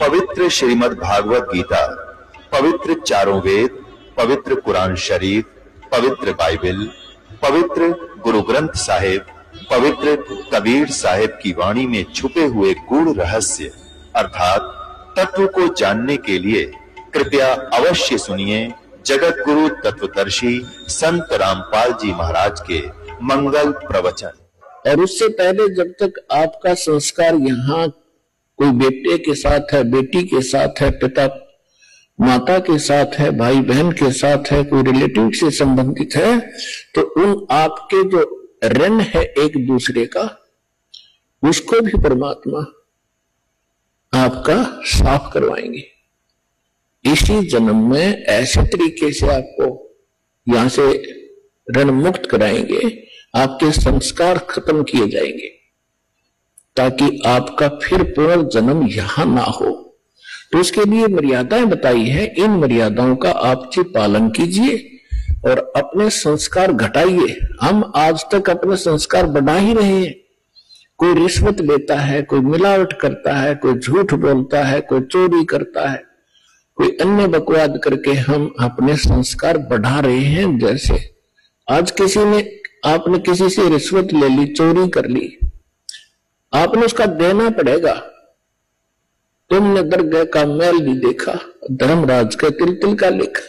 पवित्र श्रीमद् भागवत गीता, पवित्र चारों वेद, पवित्र कुरान शरीफ, पवित्र बाइबल, पवित्र गुरु ग्रंथ साहिब, पवित्र कबीर साहिब की वाणी में छुपे हुए गूढ़ रहस्य अर्थात तत्व को जानने के लिए कृपया अवश्य सुनिए जगत गुरु तत्वदर्शी संत रामपाल जी महाराज के मंगल प्रवचन। और उससे पहले जब तक आपका संस्कार यहाँ कोई बेटे के साथ है, बेटी के साथ है, पिता माता के साथ है, भाई बहन के साथ है, कोई रिलेटिव से संबंधित है, तो उन आपके जो ऋण है एक दूसरे का, उसको भी परमात्मा आपका साफ करवाएंगे। इसी जन्म में ऐसे तरीके से आपको यहां से ऋण मुक्त कराएंगे, आपके संस्कार खत्म किए जाएंगे ताकि आपका फिर पुनर्जन्म यहां ना हो। तो उसके लिए मर्यादाएं बताई है, इन मर्यादाओं का आप जी पालन कीजिए और अपने संस्कार घटाइए। हम आज तक अपने संस्कार बढ़ा ही रहे हैं। कोई रिश्वत लेता है, कोई मिलावट करता है, कोई झूठ बोलता है, कोई चोरी करता है, कोई अन्य बकवाद करके हम अपने संस्कार बढ़ा रहे हैं। जैसे आज आपने किसी से रिश्वत ले ली, चोरी कर ली, आपने उसका देना पड़ेगा। तुमने दरगाह का मैल भी देखा, धर्मराज का तिल तिल का लेखा,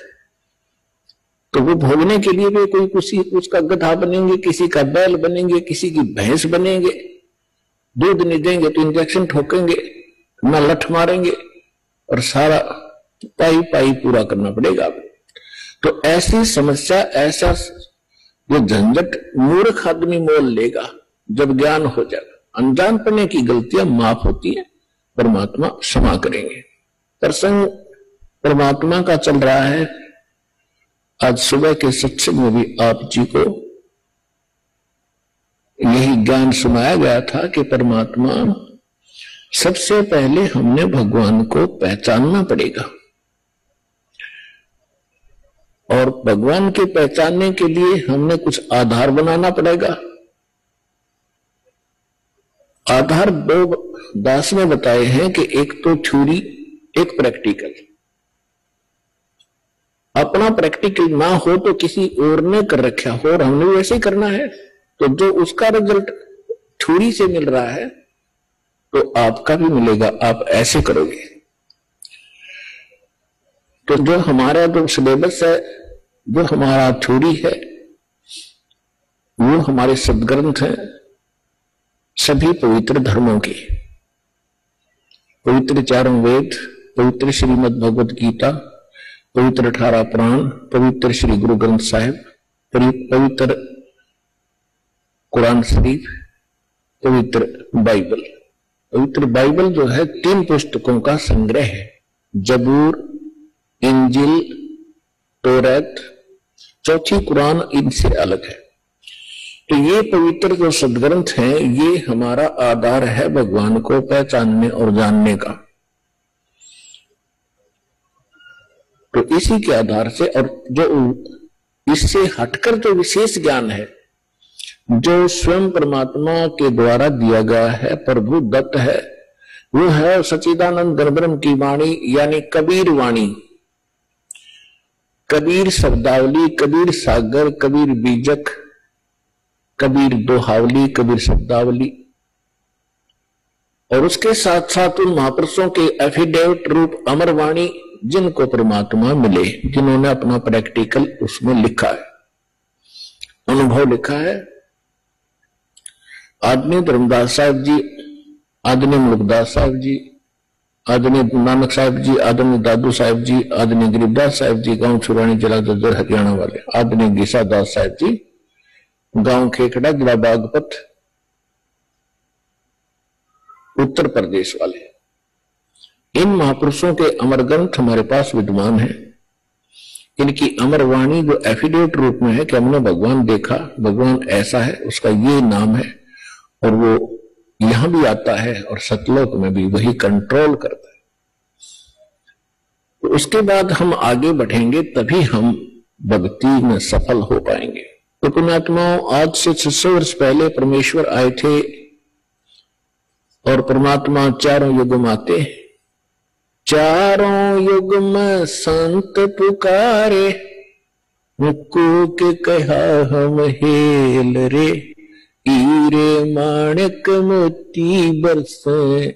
तो वो भोगने के लिए भी कोई किसी उसका गधा बनेंगे, किसी का बैल बनेंगे, किसी की भैंस बनेंगे। दूध नहीं देंगे तो इंजेक्शन ठोकेंगे, न लठ मारेंगे और सारा पाई पाई पूरा करना पड़ेगा। तो ऐसी समस्या, ऐसा जो झंझट मूर्ख आदमी मोल लेगा जब ज्ञान हो जाएगा। अनजान पढ़ने की गलतियां माफ होती है, परमात्मा क्षमा करेंगे। प्रसंग परमात्मा का चल रहा है। आज सुबह के सत्संग में भी आप जी को यही ज्ञान सुनाया गया था कि परमात्मा सबसे पहले हमने भगवान को पहचानना पड़ेगा और भगवान के पहचानने के लिए हमने कुछ आधार बनाना पड़ेगा। आधार दो दास ने बताए हैं कि एक तो थ्योरी, एक प्रैक्टिकल। अपना प्रैक्टिकल ना हो तो किसी और ने कर रखा हो और हमने वैसे ही करना है, तो जो उसका रिजल्ट थ्योरी से मिल रहा है तो आपका भी मिलेगा, आप ऐसे करोगे। तो जो हमारा जो सिलेबस है, जो हमारा थ्योरी है, वो हमारे सदग्रंथ हैं सभी पवित्र धर्मों के, पवित्र चारों वेद, पवित्र श्रीमद् भगवत गीता, पवित्र 18 पुराण, पवित्र श्री गुरु ग्रंथ साहिब, पवित्र कुरान शरीफ, पवित्र बाइबल। पवित्र बाइबल जो है 3 पुस्तकों का संग्रह है, जबूर, इंजिल, तौरात, चौथी कुरान इनसे अलग है। तो ये पवित्र जो सदग्रंथ हैं, ये हमारा आधार है भगवान को पहचानने और जानने का। तो इसी के आधार से, और जो इससे हटकर जो विशेष ज्ञान है, जो स्वयं परमात्मा के द्वारा दिया गया है, प्रभु दत्त है, वो है सच्चिदानंद ब्रह्म की वाणी, यानी कबीर वाणी। कबीर शब्दावली, कबीर सागर, कबीर बीजक, कबीर दोहावली, कबीर शब्दावली, और उसके साथ साथ उन महापुरुषों के एफिडेविट रूप अमर वाणी, जिनको परमात्मा मिले, जिन्होंने अपना प्रैक्टिकल उसमें लिखा है, अनुभव लिखा है। आदरणीय धर्मदास साहब जी, आदरणीय मुल्कदास साहब जी, आदरणीय नानक साहब जी, आदरणीय दादू साहब जी, आदरणीय गरीबदास साहब जी, गांव छुरानी जिला जज्जर हरियाणा वाले, आदरणीय गीसादास साहब जी, गांव खेखड़ा जिला बागपत उत्तर प्रदेश वाले। इन महापुरुषों के अमर ग्रंथ हमारे पास विद्यमान है। इनकी अमर वाणी जो एफिडेविट रूप में है कि हमने भगवान देखा, भगवान ऐसा है, उसका ये नाम है, और वो यहां भी आता है और सतलोक में भी वही कंट्रोल करता है। तो उसके बाद हम आगे बढ़ेंगे, तभी हम भक्ति में सफल हो पाएंगे। तो पुण्यात्माओं, आज से 600 वर्ष पहले परमेश्वर आए थे और परमात्मा चारों युगों में आते हैं। चारों युग में संत पुकारे, कूक कहा हम हेल रे, हीरे माणिक मोती बरसे,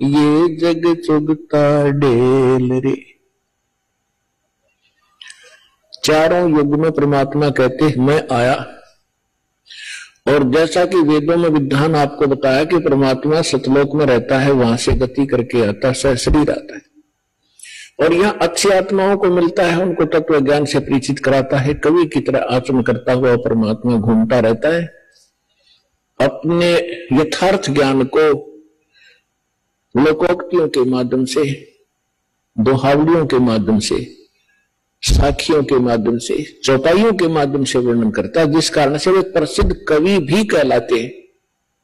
ये जग चुगता ढेल रे। चारों युग में परमात्मा कहते मैं आया, और जैसा कि वेदों में विधान आपको बताया कि परमात्मा सतलोक में रहता है, वहां से गति करके आता है, सशरीर आता है, और यहाँ अच्छी आत्माओं को मिलता है, उनको तत्व ज्ञान से परिचित कराता है। कवि की तरह आचरण करता हुआ परमात्मा घूमता रहता है, अपने यथार्थ ज्ञान को लोकोक्तियों के माध्यम से, दोहावलियों के माध्यम से, साखियों के माध्यम से, चौपाइयों के माध्यम से वर्णन करता है, जिस कारण से वे प्रसिद्ध कवि भी कहलाते हैं।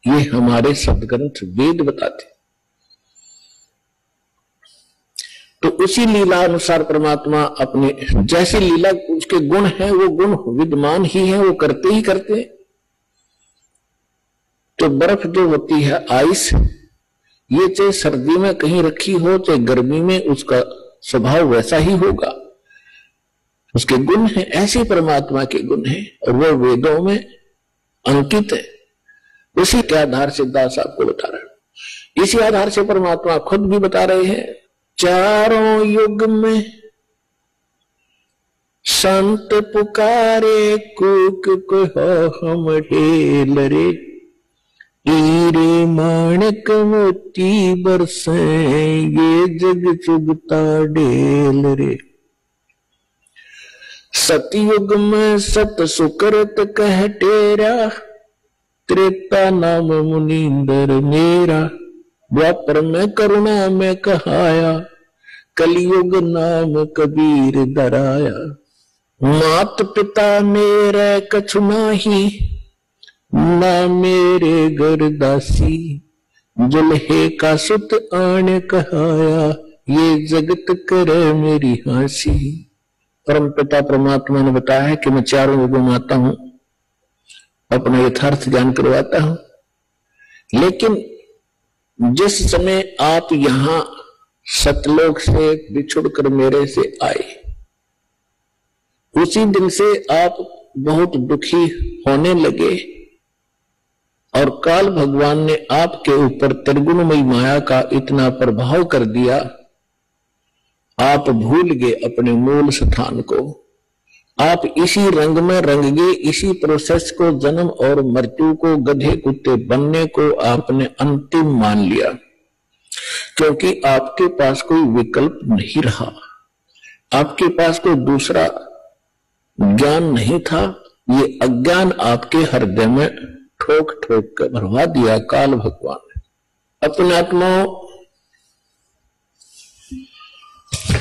ये हमारे सदग्रंथ वेद बताते। तो उसी लीला अनुसार परमात्मा अपने जैसी लीला उसके गुण हैं, वो गुण विद्यमान ही हैं, वो करते ही करते हैं। तो बर्फ जो होती है आइस, ये चाहे सर्दी में कहीं रखी हो चाहे गर्मी में, उसका स्वभाव वैसा ही होगा, उसके गुण हैं। ऐसे परमात्मा के गुण हैं और वो वेदों में अंकित है। उसी के आधार से दास आपको बता रहे हैं। इसी आधार से परमात्मा खुद भी बता रहे हैं, चारों युग में संत पुकारे, कूक कहो हम ढेल रे, हीरे माणिक मोती बरसे, ये जग चुगता ढेल रे। सतयुग में सत सुकृत कह टेरा, त्रेता नाम मुनींदर मेरा, द्वापर में करुणा में कहाया, कलयुग नाम कबीर दराया। मात पिता मेरे कछु नाही, ना मेरे घर दासी, जुल्हे का सुत आने कहाया, ये जगत करे मेरी हासी। परम पिता परमात्मा ने बताया है कि मैं चारों युगों में आता हूं, अपना यथार्थ ज्ञान करवाता हूं, लेकिन जिस समय आप यहां सतलोक से बिछुड़कर मेरे से आए, उसी दिन से आप बहुत दुखी होने लगे और काल भगवान ने आपके ऊपर त्रिगुणमयी माया का इतना प्रभाव कर दिया, आप भूल गए अपने मूल स्थान को। आप इसी रंग में रंग गए, इसी प्रोसेस को, जन्म और मृत्यु को, गधे कुत्ते बनने को आपने अंतिम मान लिया, क्योंकि आपके पास कोई विकल्प नहीं रहा, आपके पास कोई दूसरा ज्ञान नहीं था। ये अज्ञान आपके हृदय में ठोक ठोक कर भरवा दिया काल भगवान ने। अपने आत्माओं,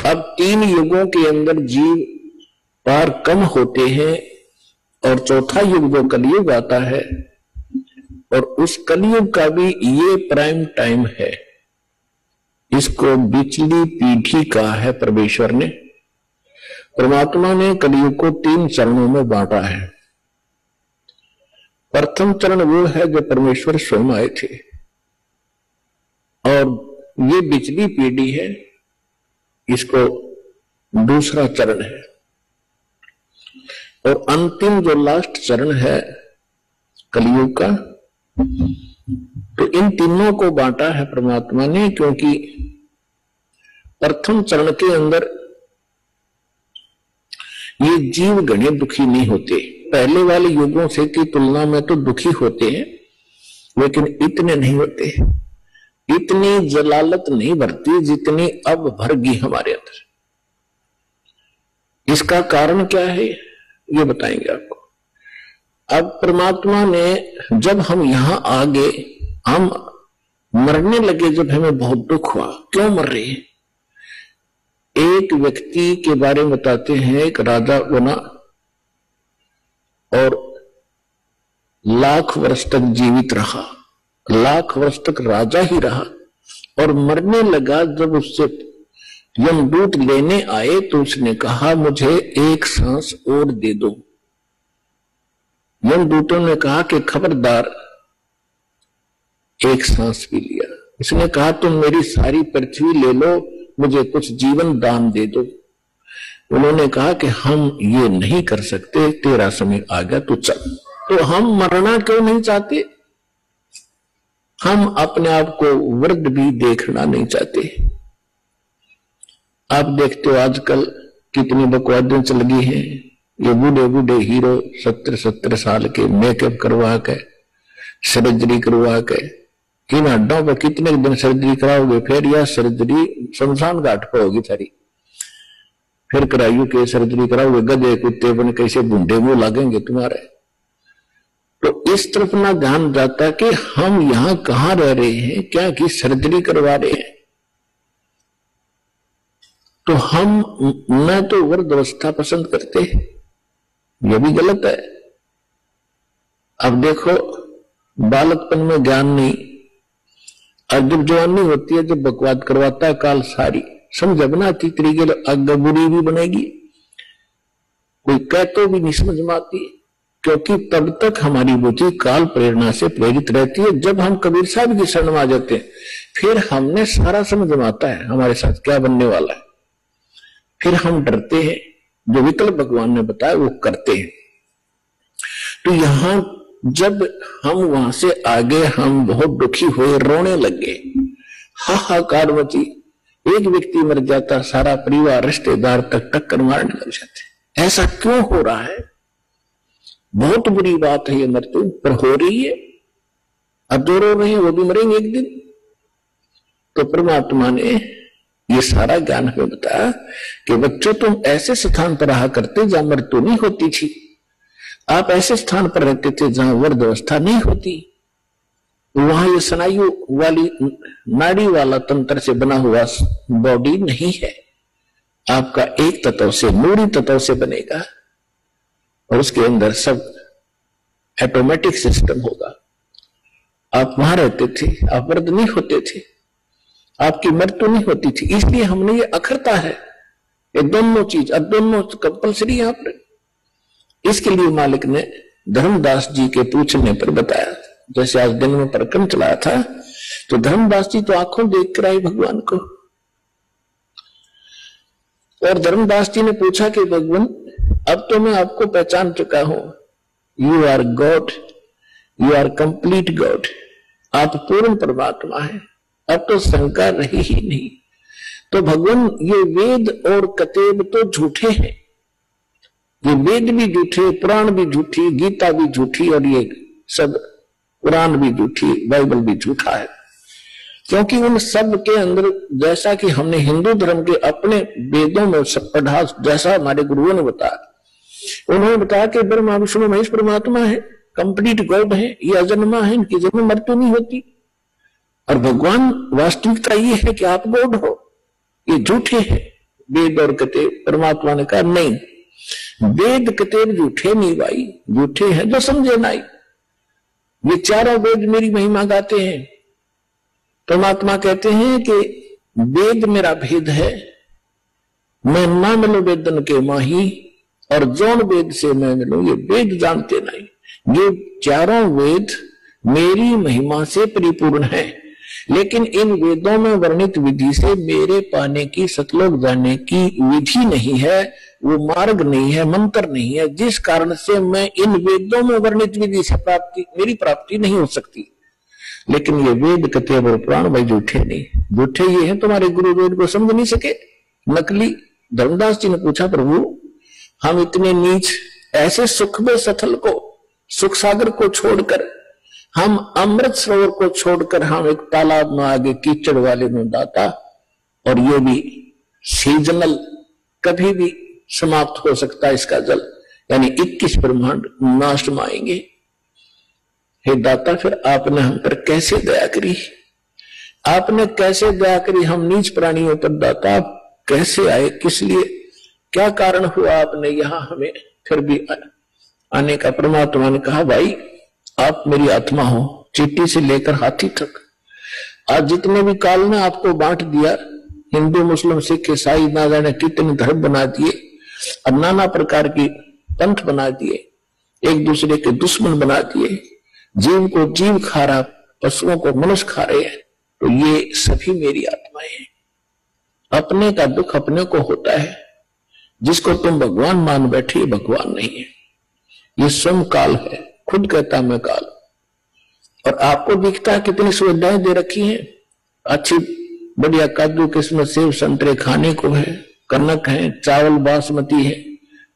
अब 3 युगों के अंदर जीव पार कम होते हैं और चौथा युग जो कलयुग आता है, और उस कलयुग का भी ये प्राइम टाइम है। इसको बिचली पीढ़ी कहा है परमेश्वर ने। परमात्मा ने कलयुग को 3 चरणों में बांटा है। प्रथम चरण वो है जो परमेश्वर स्वयं आए थे, और ये बिचली पीढ़ी है, इसको दूसरा चरण है, और अंतिम जो लास्ट चरण है कलयुग का, तो इन तीनों को बांटा है परमात्मा ने, क्योंकि प्रथम चरण के अंदर ये जीव घने दुखी नहीं होते। पहले वाले युगों से की तुलना में तो दुखी होते हैं, लेकिन इतने नहीं होते, इतनी जलालत नहीं भरती जितनी अब भरगी हमारे अंदर। इसका कारण क्या है ये बताएंगे आपको। अब परमात्मा ने, जब हम यहां आ गए, हम मरने लगे, जब हमें बहुत दुख हुआ। क्यों मर रहे हैं? एक व्यक्ति के बारे में बताते हैं, एक राजा बना और लाख वर्ष तक जीवित रहा, लाख वर्ष तक राजा ही रहा, और मरने लगा। जब उससे यमदूत लेने आए तो उसने कहा, मुझे एक सांस और दे दो। यमदूतों ने कहा कि खबरदार, एक सांस भी लिया। उसने कहा, तुम मेरी सारी पृथ्वी ले लो मुझे कुछ जीवन दान दे दो। उन्होंने कहा कि हम ये नहीं कर सकते, तेरा समय आ गया तो चल। तो हम मरना क्यों नहीं चाहते? हम अपने आप को वृद्ध भी देखना नहीं चाहते। आप देखते हो आजकल कितनी बकवादें चल गई हैं। ये बूढ़े बूढ़े हीरो 70-70 साल के मेकअप करवा के, सर्जरी करवा के, इन हड्डों पर कितने दिन सर्जरी कराओगे? फिर यह सर्जरी शमशान घाट पर होगी सारी। फिर कराइयो के सर्जरी कराओगे, गधे कुत्ते बन कैसे बूढ़े मुंह लगेंगे तुम्हारे। तो इस तरफ ना ध्यान जाता कि हम यहां कहां रह रहे हैं, क्या की सर्जरी करवा रहे हैं। तो हम न तो वृद्धावस्था पसंद करते हैं, यह भी गलत है। अब देखो, बालकपन में ज्ञान नहीं, और जब जवानी होती है, जब बकवाद करवाता है काल सारी समझ बनाती तरीके आगे बुरी भी बनेगी, कोई कह तो भी नहीं समझ में आती, क्योंकि तब तक हमारी बुद्धि काल प्रेरणा से प्रेरित रहती है। जब हम कबीर साहब की शरण में आ जाते हैं, फिर हमने सारा समझ में आता है हमारे साथ क्या बनने वाला है। फिर हम डरते हैं, जो विकल्प भगवान ने बताया वो करते हैं। तो यहां जब हम वहां से आगे, हम बहुत दुखी हुए, रोने लगे, हाहाकार मची, एक व्यक्ति मर जाता, सारा परिवार रिश्तेदार तक टक्कर मारने लग जाते। ऐसा क्यों हो रहा है? बहुत बुरी बात है ये मृत्यु, पर हो रही है। अब जो रो रहे हैं वो भी मरेंगे एक दिन। तो परमात्मा ने ये सारा ज्ञान हमें बताया कि बच्चों, तुम ऐसे स्थान पर रहा करते जहां मृत्यु नहीं होती थी। आप ऐसे स्थान पर रहते थे जहां वृद्धावस्था नहीं होती। वहां ये स्नायु वाली नाड़ी वाला तंत्र से बना हुआ बॉडी नहीं है। आपका एक तत्व से, मूरी तत्व से बनेगा, और उसके अंदर सब ऑटोमेटिक सिस्टम होगा। आप वहां रहते थे, आप वृद्ध नहीं होते थे, आपकी मृत्यु नहीं होती थी। इसलिए हमने ये अखरता है, ये दोनों चीज, अब दोनों कंपल्सरी यहाँ पर। इसके लिए मालिक ने धर्मदास जी के पूछने पर बताया। जैसे आज दिन में परिक्रम चलाया था, तो धर्मदास जी तो आंखों देख कर आए भगवान को, और धर्मदास जी ने पूछा कि भगवान, अब तो मैं आपको पहचान चुका हूं, you are God, you are complete God, आप पूर्ण परमात्मा हैं, अब तो शंका रही ही नहीं। तो भगवान, ये वेद और कतेब तो झूठे हैं, ये वेद भी झूठे, पुराण भी झूठी, गीता भी झूठी, और ये सब कुरान भी झूठी, बाइबल भी झूठा है। क्योंकि उन सब के अंदर, जैसा कि हमने हिंदू धर्म के अपने वेदों में सब पढ़ा, जैसा हमारे गुरुओं ने बताया, उन्होंने बताया कि ब्रह्मा विष्णु महेश परमात्मा है, कंप्लीट गॉड है, ये अजन्मा है, इनकी जन्म मृत्यु नहीं होती। और भगवान, वास्तविकता ये है कि आप गॉड हो, ये झूठे हैं वेद और कतेब। परमात्मा ने कहा नहीं, वेद कतेब झूठे नहीं भाई, झूठे हैं जो समझे नहीं। ये चारों वेद मेरी महिमा गाते हैं। परमात्मा कहते हैं कि वेद मेरा भेद है, मैं ना मिलूं वेदन के माही, और जौन वेद से मैं मिलूं ये वेद जानते नहीं। ये चारों वेद मेरी महिमा से परिपूर्ण है, लेकिन इन वेदों में वर्णित विधि से मेरे पाने की, सतलोक जाने की विधि नहीं है, वो मार्ग नहीं है, मंत्र नहीं है, जिस कारण से मैं इन वेदों में वर्णित विधि से मेरी प्राप्ति नहीं हो सकती। लेकिन ये वेद कतेब और पुराण भाई झूठे नहीं, झूठे ये हैं तुम्हारे गुरु वेद को समझ नहीं सके, नकली। धर्मदास जी ने पूछा, प्रभु हम इतने नीच, ऐसे सुख में सथल को, सुख सागर को छोड़कर, हम अमृत सरोवर को छोड़कर हम एक तालाब में आगे कीचड़ वाले में दाता, और ये भी सीजनल, कभी भी समाप्त हो सकता है इसका जल, यानी 21 ब्रह्मांड नाश में आएंगे। हे दाता, फिर आपने हम पर कैसे दया करी, आपने कैसे दया करी हम नीच प्राणियों पर दाता, आप कैसे आए, किस लिए, क्या कारण हुआ आपने यहां हमें फिर भी आने का। परमात्मा ने कहा, भाई आप मेरी आत्मा हो, चींटी से लेकर हाथी तक। आज जितने भी काल ने आपको बांट दिया, हिंदू मुस्लिम सिख ईसाई ना जाने कितने धर्म बना दिए, अब नाना प्रकार की पंथ बना दिए, एक दूसरे के दुश्मन बना दिए, जीव को जीव खा रहा, पशुओं को मनुष्य खा रहे हैं। तो ये सभी मेरी आत्माएं हैं। अपने का दुख अपने को होता है। जिसको तुम भगवान मान बैठे भगवान नहीं है, ये स्वयं काल है। खुद कहता मैं काल। और आपको दिखता है कितनी सुविधाएं दे रखी हैं, अच्छी बढ़िया काजू किस्मत सेब संतरे खाने को है, कनक है, चावल बासमती है,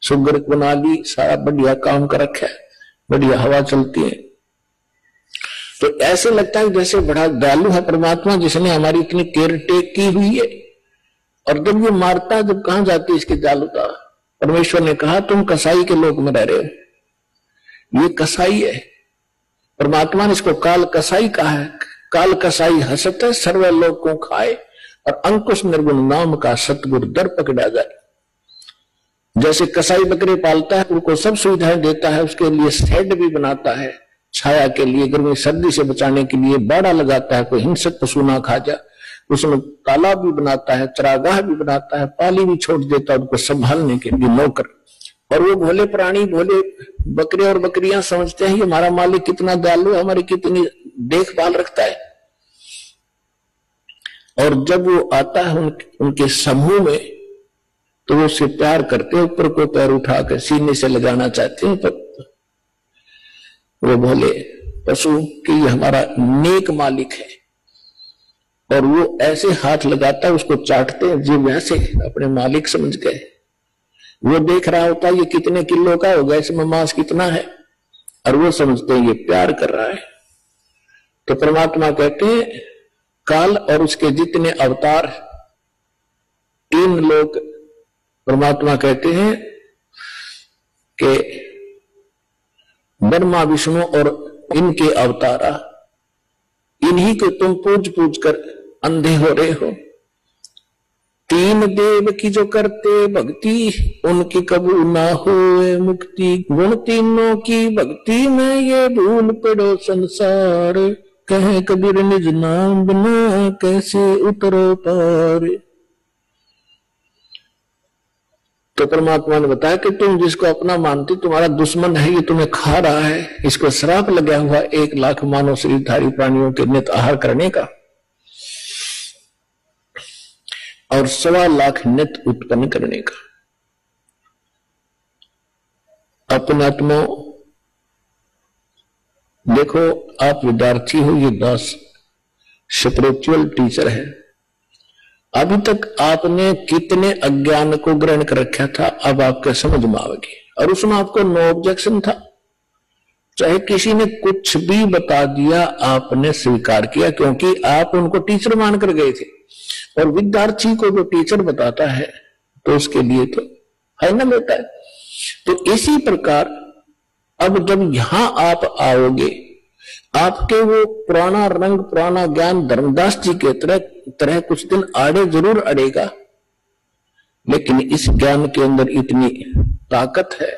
शुगर बना ली, सारा बढ़िया काम कर रखा है, बढ़िया हवा चलती है। तो ऐसे लगता है जैसे बड़ा दयालु है परमात्मा, जिसने हमारी इतनी केयर टेक की हुई है। और जब ये मारता है, जब कहां जाती है इसकी दयालुता। परमेश्वर ने कहा तुम कसाई के लोक में रह रहे हो, ये कसाई है। परमात्मा ने इसको काल कसाई कहा है। काल कसाई हसत है सर्व लोक को खाए, और अंकुश निर्गुण नाम का सतगुरु दर पकड़ा जाए। जैसे कसाई बकरे पालता है, उनको सब सुविधाएं देता है, उसके लिए शेड भी बनाता है छाया के लिए, गर्मी सर्दी से बचाने के लिए बाड़ा लगाता है, कोई हिंसक पशु ना खा जाए, उसमें तालाब भी बनाता है, चरागाह भी बनाता है, पाली भी छोड़ देता है उनको संभालने के लिए नौकर। और वो भोले प्राणी, भोले बकरे और बकरियां समझते हैं ये हमारा मालिक कितना दयालु है, हमारी कितनी देखभाल रखता है। और जब वो आता है उनके समूह में, तो वो उससे प्यार करते हैं, ऊपर को पैर उठाकर सीने से लगाना चाहते हैं। पर वो भोले पशु कि ये हमारा नेक मालिक है, और वो ऐसे हाथ लगाता है, उसको चाटते हैं जो वैसे अपने मालिक समझ गए। वो देख रहा होता है ये कितने किलो का होगा, इसमें मांस कितना है, और वो समझते हैं ये प्यार कर रहा है। तो परमात्मा कहते हैं काल और उसके जितने अवतार, 3 लोग परमात्मा कहते हैं कि ब्रह्मा विष्णु और इनके अवतारा, इन्हीं को तुम पूज पूज कर अंधे हो रहे हो। 3 देव की जो करते भक्ति, उनकी कबू ना होए मुक्ति। गुण तीनों की भक्ति में ये भूल पड़ो संसार, कहे कबीर निज नाम बिना कैसे उतरो पार। तो परमात्मा ने बताया कि तुम जिसको अपना मानते, तुम्हारा दुश्मन है, ये तुम्हें खा रहा है, इसको श्राप लगा हुआ 1 लाख मानव शरीरधारी प्राणियों के नित आहार करने का, और 1.25 लाख नित उत्पन्न करने का। अपने आत्मा देखो, आप विद्यार्थी हो, ये दास स्पिरिचुअल टीचर है। अभी तक आपने कितने अज्ञान को ग्रहण कर रखा था, अब आपके समझ में आवेगी। और उसमें आपको नो ऑब्जेक्शन था, चाहे किसी ने कुछ भी बता दिया आपने स्वीकार किया, क्योंकि आप उनको टीचर मानकर गए थे। और विद्यार्थी को जो टीचर बताता है तो उसके लिए तो फाइनल होता है। तो इसी प्रकार अब जब यहां आप आओगे, आपके वो पुराना रंग पुराना ज्ञान धर्मदास जी के तरह कुछ दिन आड़े जरूर अड़ेगा, लेकिन इस ज्ञान के अंदर इतनी ताकत है,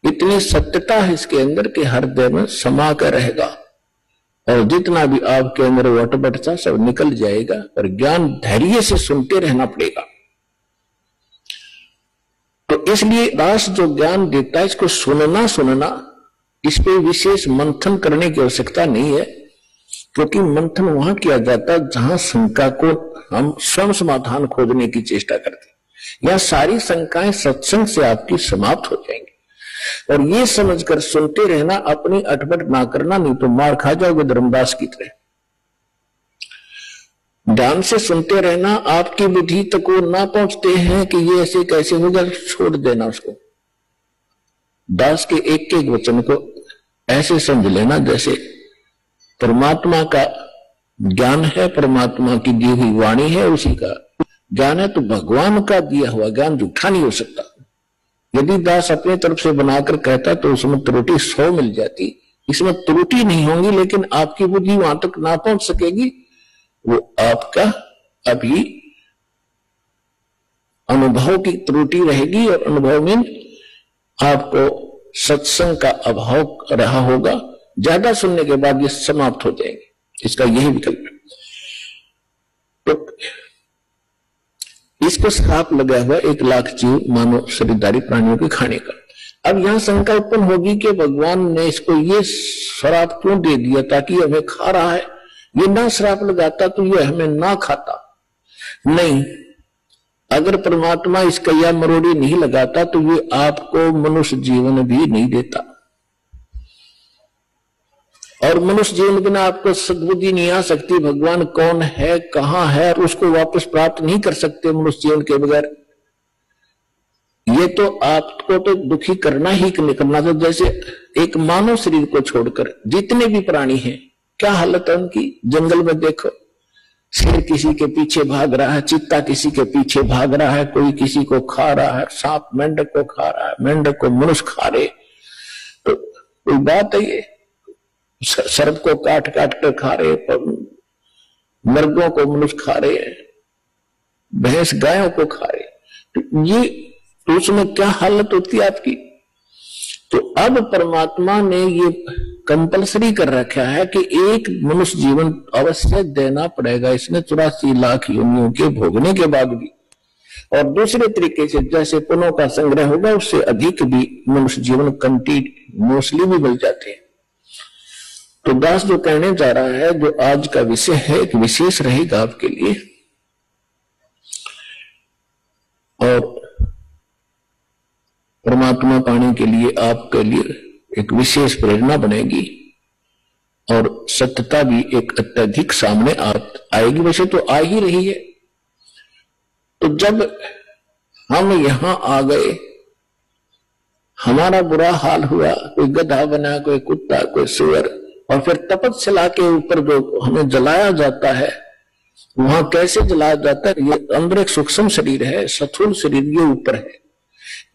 इतनी सत्यता है इसके अंदर कि हृदय में समा कर रहेगा। और जितना भी आपके अंदर वटबट था सब निकल जाएगा। और ज्ञान धैर्य से सुनते रहना पड़ेगा। तो इसलिए दास जो ज्ञान देता है, इसको सुनना, इस पे विशेष मंथन करने की आवश्यकता नहीं है, क्योंकि मंथन वहां किया जाता है जहां शंका को हम स्वयं समाधान खोजने की चेष्टा करते हैं। यह सारी शंकाएं सत्संग से आपकी समाप्त हो जाएंगी। और ये समझकर सुनते रहना, अपनी अटपट ना करना, नहीं तो मार खा जाओगे धर्मदास की तरह। ध्यान से सुनते रहना, आपकी बुद्धि तक को ना पहुंचते हैं कि ये ऐसे कैसे होगा, छोड़ देना उसको। दास के एक एक वचन को ऐसे समझ लेना जैसे परमात्मा का ज्ञान है, परमात्मा की दी हुई वाणी है, उसी का ज्ञान है। तो भगवान का दिया हुआ ज्ञान झूठा नहीं हो सकता। यदि दास अपने तरफ से बनाकर कहता तो उसमें त्रुटि 100 मिल जाती। इसमें त्रुटि नहीं होंगी, लेकिन आपकी बुद्धि वहां तक ना पहुंच सकेगी। वो आपका अभी अनुभव की त्रुटि रहेगी, और अनुभव में आपको सत्संग का अभाव रहा होगा। ज्यादा सुनने के बाद ये समाप्त हो जाएंगे। इसका यही विकल्प है। तो इसको श्राप लगा हुआ 1 लाख जीव मानव शरीरधारी प्राणियों के खाने का। अब यहां शंका उत्पन्न होगी कि भगवान ने इसको ये श्राप क्यों दे दिया, ताकि हमें खा रहा है। ये ना श्राप लगाता तो ये हमें ना खाता। नहीं, अगर परमात्मा इस कैया मरोड़ी नहीं लगाता तो ये आपको मनुष्य जीवन भी नहीं देता, और मनुष्य जीवन बिना आपको सद्बुद्धि नहीं आ सकती। भगवान कौन है, कहां है, उसको वापस प्राप्त नहीं कर सकते मनुष्य जीवन के बगैर। ये तो आपको तो दुखी करना ही करना था। जैसे एक मानव शरीर को छोड़कर जितने भी प्राणी हैं, क्या हालत है उनकी। जंगल में देखो, शेर किसी के पीछे भाग रहा है, चीता किसी के पीछे भाग रहा है, कोई किसी को खा रहा है, सांप मेंढक को खा रहा है, मेंढक को मनुष्य खा रहे। तो कोई बात है ये, सर्प को काट काट कर खा रहे, मर्गों को मनुष्य खा रहे हैं, भैंस गायों को खा रहे। तो ये तो उसमें क्या हालत होती है आपकी। तो अब परमात्मा ने ये कंपलसरी कर रखा है कि एक मनुष्य जीवन अवश्य देना पड़ेगा, इसने 84 लाख योनियों के भोगने के बाद भी। और दूसरे तरीके से जैसे पुण्यों का संग्रह होगा उससे अधिक भी मनुष्य जीवन कंटिन्यूअसली भी मिल जाते हैं। तो दास जो कहने जा रहा है, जो आज का विषय है, एक विशेष रहेगा आपके लिए, और परमात्मा पाने के लिए आपके लिए एक विशेष प्रेरणा बनेगी, और सत्यता भी एक अत्यधिक सामने आएगी। वैसे तो आ ही रही है। तो जब हम यहां आ गए, हमारा बुरा हाल हुआ, कोई गधा बना, कोई कुत्ता, कोई सुअर, और फिर तपस्या के ऊपर जो हमें जलाया जाता है, वहां कैसे जलाया जाता है। ये अंदर एक सूक्ष्म शरीर है, स्थूल शरीर ये ऊपर है।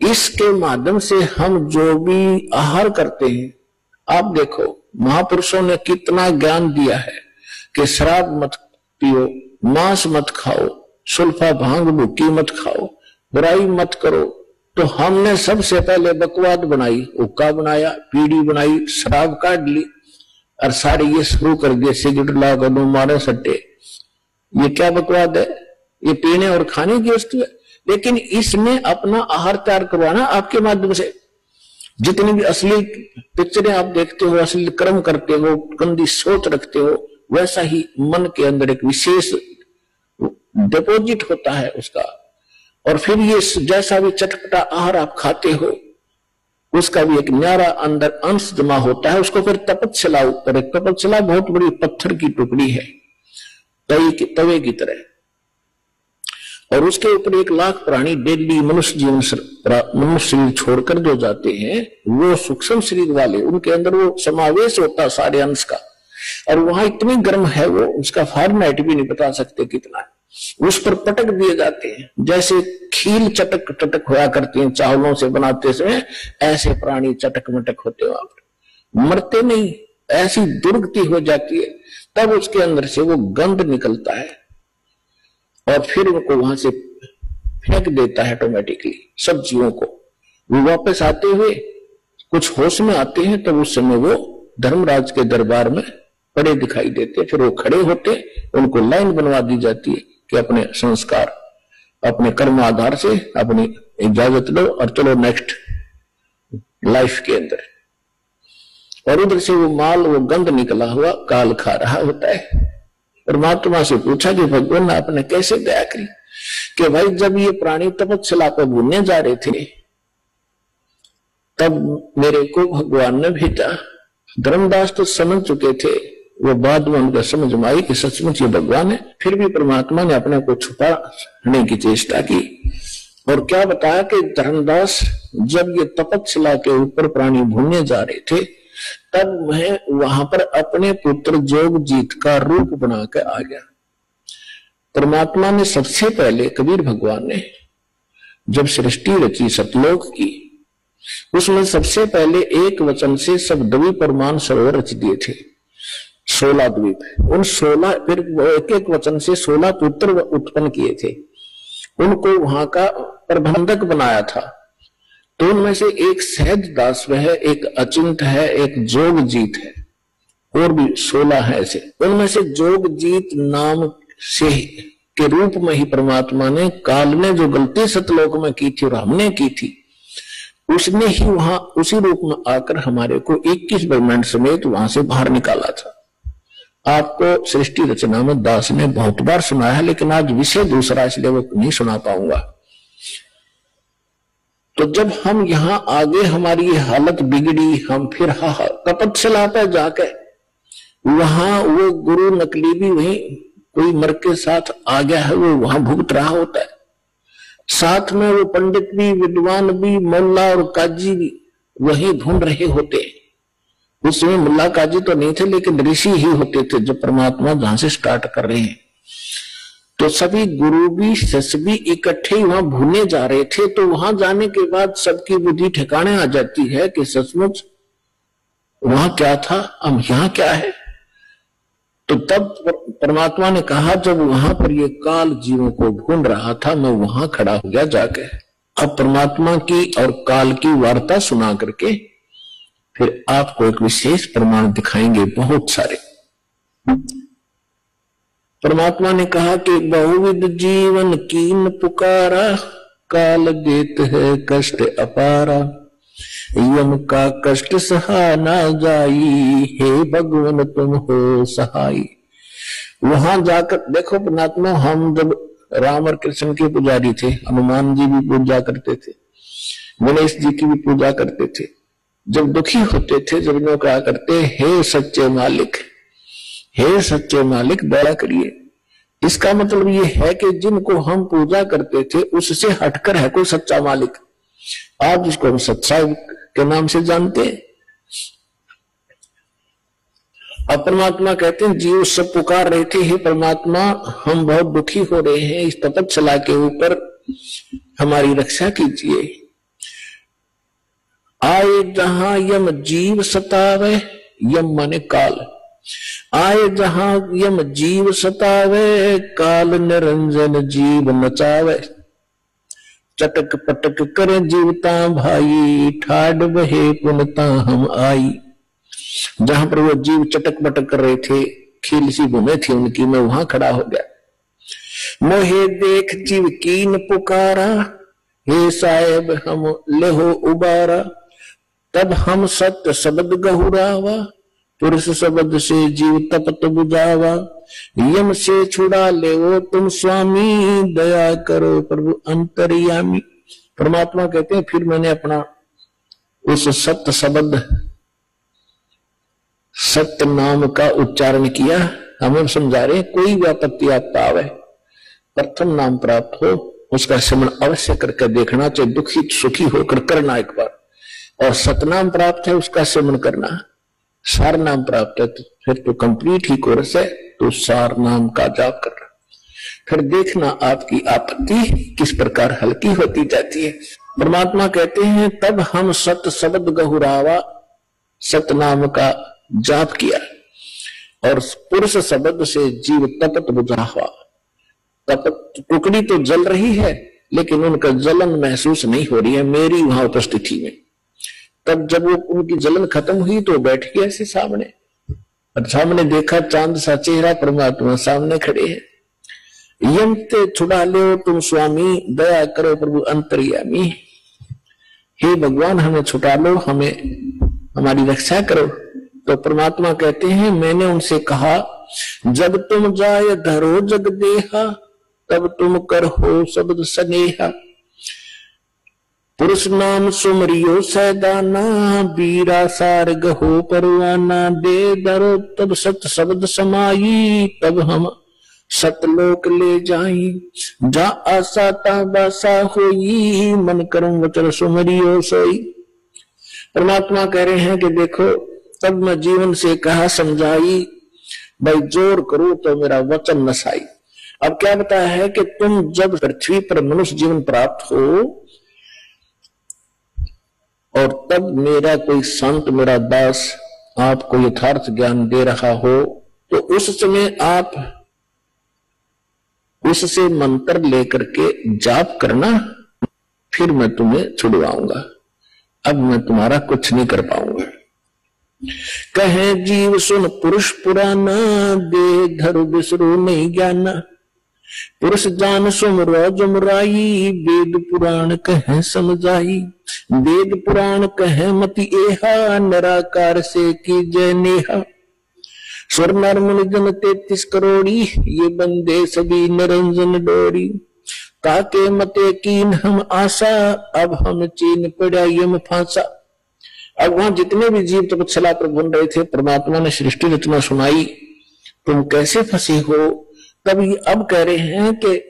इसके माध्यम से हम जो भी आहार करते हैं, आप देखो महापुरुषों ने कितना ज्ञान दिया है कि शराब मत पियो, मांस मत खाओ, सुल्फा भांग भुक्की मत खाओ, बुराई मत करो। तो हमने सबसे पहले बकवाद बनाई, हुक्का बनाया, बीड़ी बनाई, शराब काट ली, और सारे ये शुरू कर दिए, सिगरेट ला गलू मारे सट्टे। ये क्या बकवाद है, ये पीने और खाने की वस्तु है। लेकिन इसने अपना आहार तैयार करवाना आपके माध्यम से। जितनी भी असली पिक्चरें आप देखते हो, असली कर्म करते हो, गंदी सोच रखते हो, वैसा ही मन के अंदर एक विशेष डिपॉजिट होता है उसका। और फिर ये जैसा भी चटपटा आहार आप खाते हो, उसका भी एक न्यारा अंदर अंश जमा होता है। उसको फिर तपस्या ऊपर, तपस्या बहुत बड़ी पत्थर की टुकड़ी है, तवे की तरह, और उसके ऊपर 1 लाख प्राणी डेली मनुष्य जीवन मनुष्य शरीर छोड़कर जो जाते हैं, वो सूक्ष्म शरीर वाले, उनके अंदर वो समावेश होता है सारे अंश का। और वहां इतनी गर्म है वो, उसका फॉर्मेट भी नहीं बता सकते कितना है। उस पर पटक दिए जाते हैं, जैसे खील चटक चटक होया करती हैं चावलों से बनाते समय, ऐसे प्राणी चटक मटक होते हो, आप मरते नहीं, ऐसी दुर्गति हो जाती है। तब उसके अंदर से वो गंध निकलता है, और फिर उनको वहां से फेंक देता है ऑटोमेटिकली सब जीवों को। वो वापस आते हुए कुछ होश में आते हैं, तब उस समय वो धर्मराज के दरबार में पड़े दिखाई देते। फिर वो खड़े होते, उनको लाइन बनवा दी जाती है कि अपने संस्कार, अपने कर्म आधार से अपनी इजाजत लो और चलो नेक्स्ट लाइफ के अंदर। और उधर से वो माल, वो गंध निकला हुआ काल खा रहा होता है। परमात्मा से पूछा कि भगवान आपने कैसे दया करी, कि भाई जब ये प्राणी तपस्या पर भूलने जा रहे थे, तब मेरे को भगवान ने भेजा। धर्मदास तो समझ चुके थे, वो बाद में उनको समझ में आई कि सचमुच ये भगवान है। फिर भी परमात्मा ने अपने को छुपाने की चेष्टा की, और क्या बताया कि धर्मदास जब ये तपस्या के ऊपर प्राणी भूलने जा रहे थे, तब मैं वहां पर अपने पुत्र जोगजीत का रूप बना के आ गया। परमात्मा ने सबसे पहले, कबीर भगवान ने जब सृष्टि रची सतलोक की, उसमें सबसे पहले एक वचन से सब द्वीप और मान सरोवर रच दिए थे, 16 द्वीप। उन 16 फिर एक एक वचन से 16 पुत्र उत्पन्न किए थे, उनको वहां का प्रबंधक बनाया था। तो उनमें से एक सहज दास है, एक अचिंत है, एक जोगजीत है, और भी 16 है ऐसे। उनमें से जोगजीत नाम से के रूप में ही परमात्मा ने, काल ने जो गलती सतलोक में की थी और हमने की थी, उसने ही वहां उसी रूप में आकर हमारे को 21 ब्रह्मांड समेत वहां से बाहर निकाला था। आपको सृष्टि रचना में दास ने बहुत बार सुनाया है, लेकिन आज विषय दूसरा, इसलिए वो नहीं सुना पाऊंगा। तो जब हम यहां आगे हमारी ये हालत बिगड़ी, हम फिर तपस्या पे जाके वहां वो गुरु नकली भी वही कोई मर के साथ आ गया है, वो वहां भुगत रहा होता है। साथ में वो पंडित भी, विद्वान भी, मुल्ला और काजी भी वही ढूंढ रहे होते। उसमें मुल्ला काजी तो नहीं थे, लेकिन ऋषि ही होते थे जो परमात्मा जहां से स्टार्ट कर रहे हैं। तो सभी गुरु भी, शिष्य भी इकट्ठे ही वहां भूने जा रहे थे। तो वहां जाने के बाद सबकी बुद्धि ठिकाने आ जाती है कि सचमुच वहां क्या था, अब यहां क्या है। तो तब परमात्मा ने कहा, जब वहां पर ये काल जीवों को भून रहा था, मैं वहां खड़ा हो गया जाके। अब परमात्मा की और काल की वार्ता सुना करके फिर आपको एक विशेष प्रमाण दिखाएंगे, बहुत सारे। परमात्मा ने कहा कि बहुविध जीवन कीन पुकारा, काल देत है कष्ट अपारा, यम का कष्ट सहा ना जाई, हे भगवान तुम हो सहाई। वहां जाकर देखो परमात्मा, हम जब राम और कृष्ण के पुजारी थे, हनुमान जी भी पूजा करते थे, गणेश जी की भी पूजा करते थे। जब दुखी होते थे, जब लोग कहा करते, हे सच्चे मालिक, हे सच्चे मालिक दया करिए। इसका मतलब ये है कि जिनको हम पूजा करते थे उससे हटकर है कोई सच्चा मालिक। आज जिसको हम सच्चाई के नाम से जानते हैं। अब परमात्मा कहते हैं, जीव सब पुकार रहे थे, हे परमात्मा हम बहुत दुखी हो रहे हैं, इस तपस्या के ऊपर हमारी रक्षा कीजिए। आए जहां यम जीव सतावे, यम माने काल, आए जहां यम जीव सतावे, काल निरंजन जीव नचावे। चटक पटक करे जीवता भाई, ठाड बहे पुनता हम आई। जहां पर वो जीव चटक पटक कर रहे थे, खील सी घूमे थी उनकी, मैं वहां खड़ा हो गया। मोहे देख जीव कीन पुकारा, हे साहेब हम लेहो उबारा। तब हम सत्य शब्द गहुरावा, पुरुष शब्द से जीव तपत बुझावा। यम से छुड़ा ले वो तुम स्वामी, दया करो प्रभु अंतर्यामी। परमात्मा कहते हैं, फिर मैंने अपना उस सत्य शब्द, सत्य नाम का उच्चारण किया। हमें समझा रहे, कोई भी आपत्ति आपका आवे, प्रथम नाम प्राप्त हो उसका स्मरण अवश्य करके देखना, चाहे दुखी सुखी होकर करना एक बार। और सतनाम प्राप्त है उसका स्मरण करना। सार नाम प्राप्त है तो फिर तो कंप्लीट ही कोर्स है, तो सार नाम का जाप करना। फिर देखना आपकी आपत्ति किस प्रकार हल्की होती जाती है। परमात्मा कहते हैं, तब हम सत शब्द गहुरावा, सतनाम का जाप किया, और पुरुष शब्द से जीव तपत बुझावा। तपत टुकड़ी तो जल रही है, लेकिन उनका जलन महसूस नहीं हो रही है मेरी वहां उपस्थिति में। तब जब वो उनकी जलन खत्म हुई तो बैठ गया ऐसे सामने, और सामने देखा चांद सा चेहरा, परमात्मा सामने खड़े हैं। यम ते छुड़ा ले तुम स्वामी, दया करो प्रभु अंतर्यामी। हे भगवान हमें छुटा लो, हमें हमारी रक्षा करो। तो परमात्मा कहते हैं, मैंने उनसे कहा, जब तुम जाय धरो जग देहा, तब तुम कर हो शब्द स्नेहा। पुरुष नाम सुमरियो सैदाना, बीरा सार गहो परवाना। दे धरो तब सत शब्द समाई, तब हम सतलोक ले जाई। जा आसा ता बासा होई, मन करम वचन सुमरियो सोई। परमात्मा कह रहे हैं कि देखो, तब मैं जीवन से कहा समझाई, भाई जोर करो तो मेरा वचन नसाई। अब क्या बताया है कि तुम जब पृथ्वी पर मनुष्य जीवन प्राप्त हो, और तब मेरा कोई संत, मेरा दास आपको यथार्थ ज्ञान दे रहा हो, तो उस समय आप उससे मंत्र लेकर के जाप करना, फिर मैं तुम्हें छुड़वाऊंगा। अब मैं तुम्हारा कुछ नहीं कर पाऊंगा। कहे जीव सुन पुरुष पुराना, दे धरु बिसरू नहीं ज्ञाना। पुरुष जान सुमरो जुमराई, वेद पुराण कहे समझाई। वेद पुराण कहे मति एहा, निराकार से की जय नेहा। स्वर नर मुनि जन 33 करोड़ी, ये बंदे सभी निरंजन डोरी। ताके मते कीन हम आशा, अब हम चीन पड़ा यम फांसा। अब वहां जितने भी जीव तपस्या पर बन रहे थे, परमात्मा ने सृष्टि रचना सुनाई, तुम कैसे फंसे हो। तब ये अब कह रहे हैं कि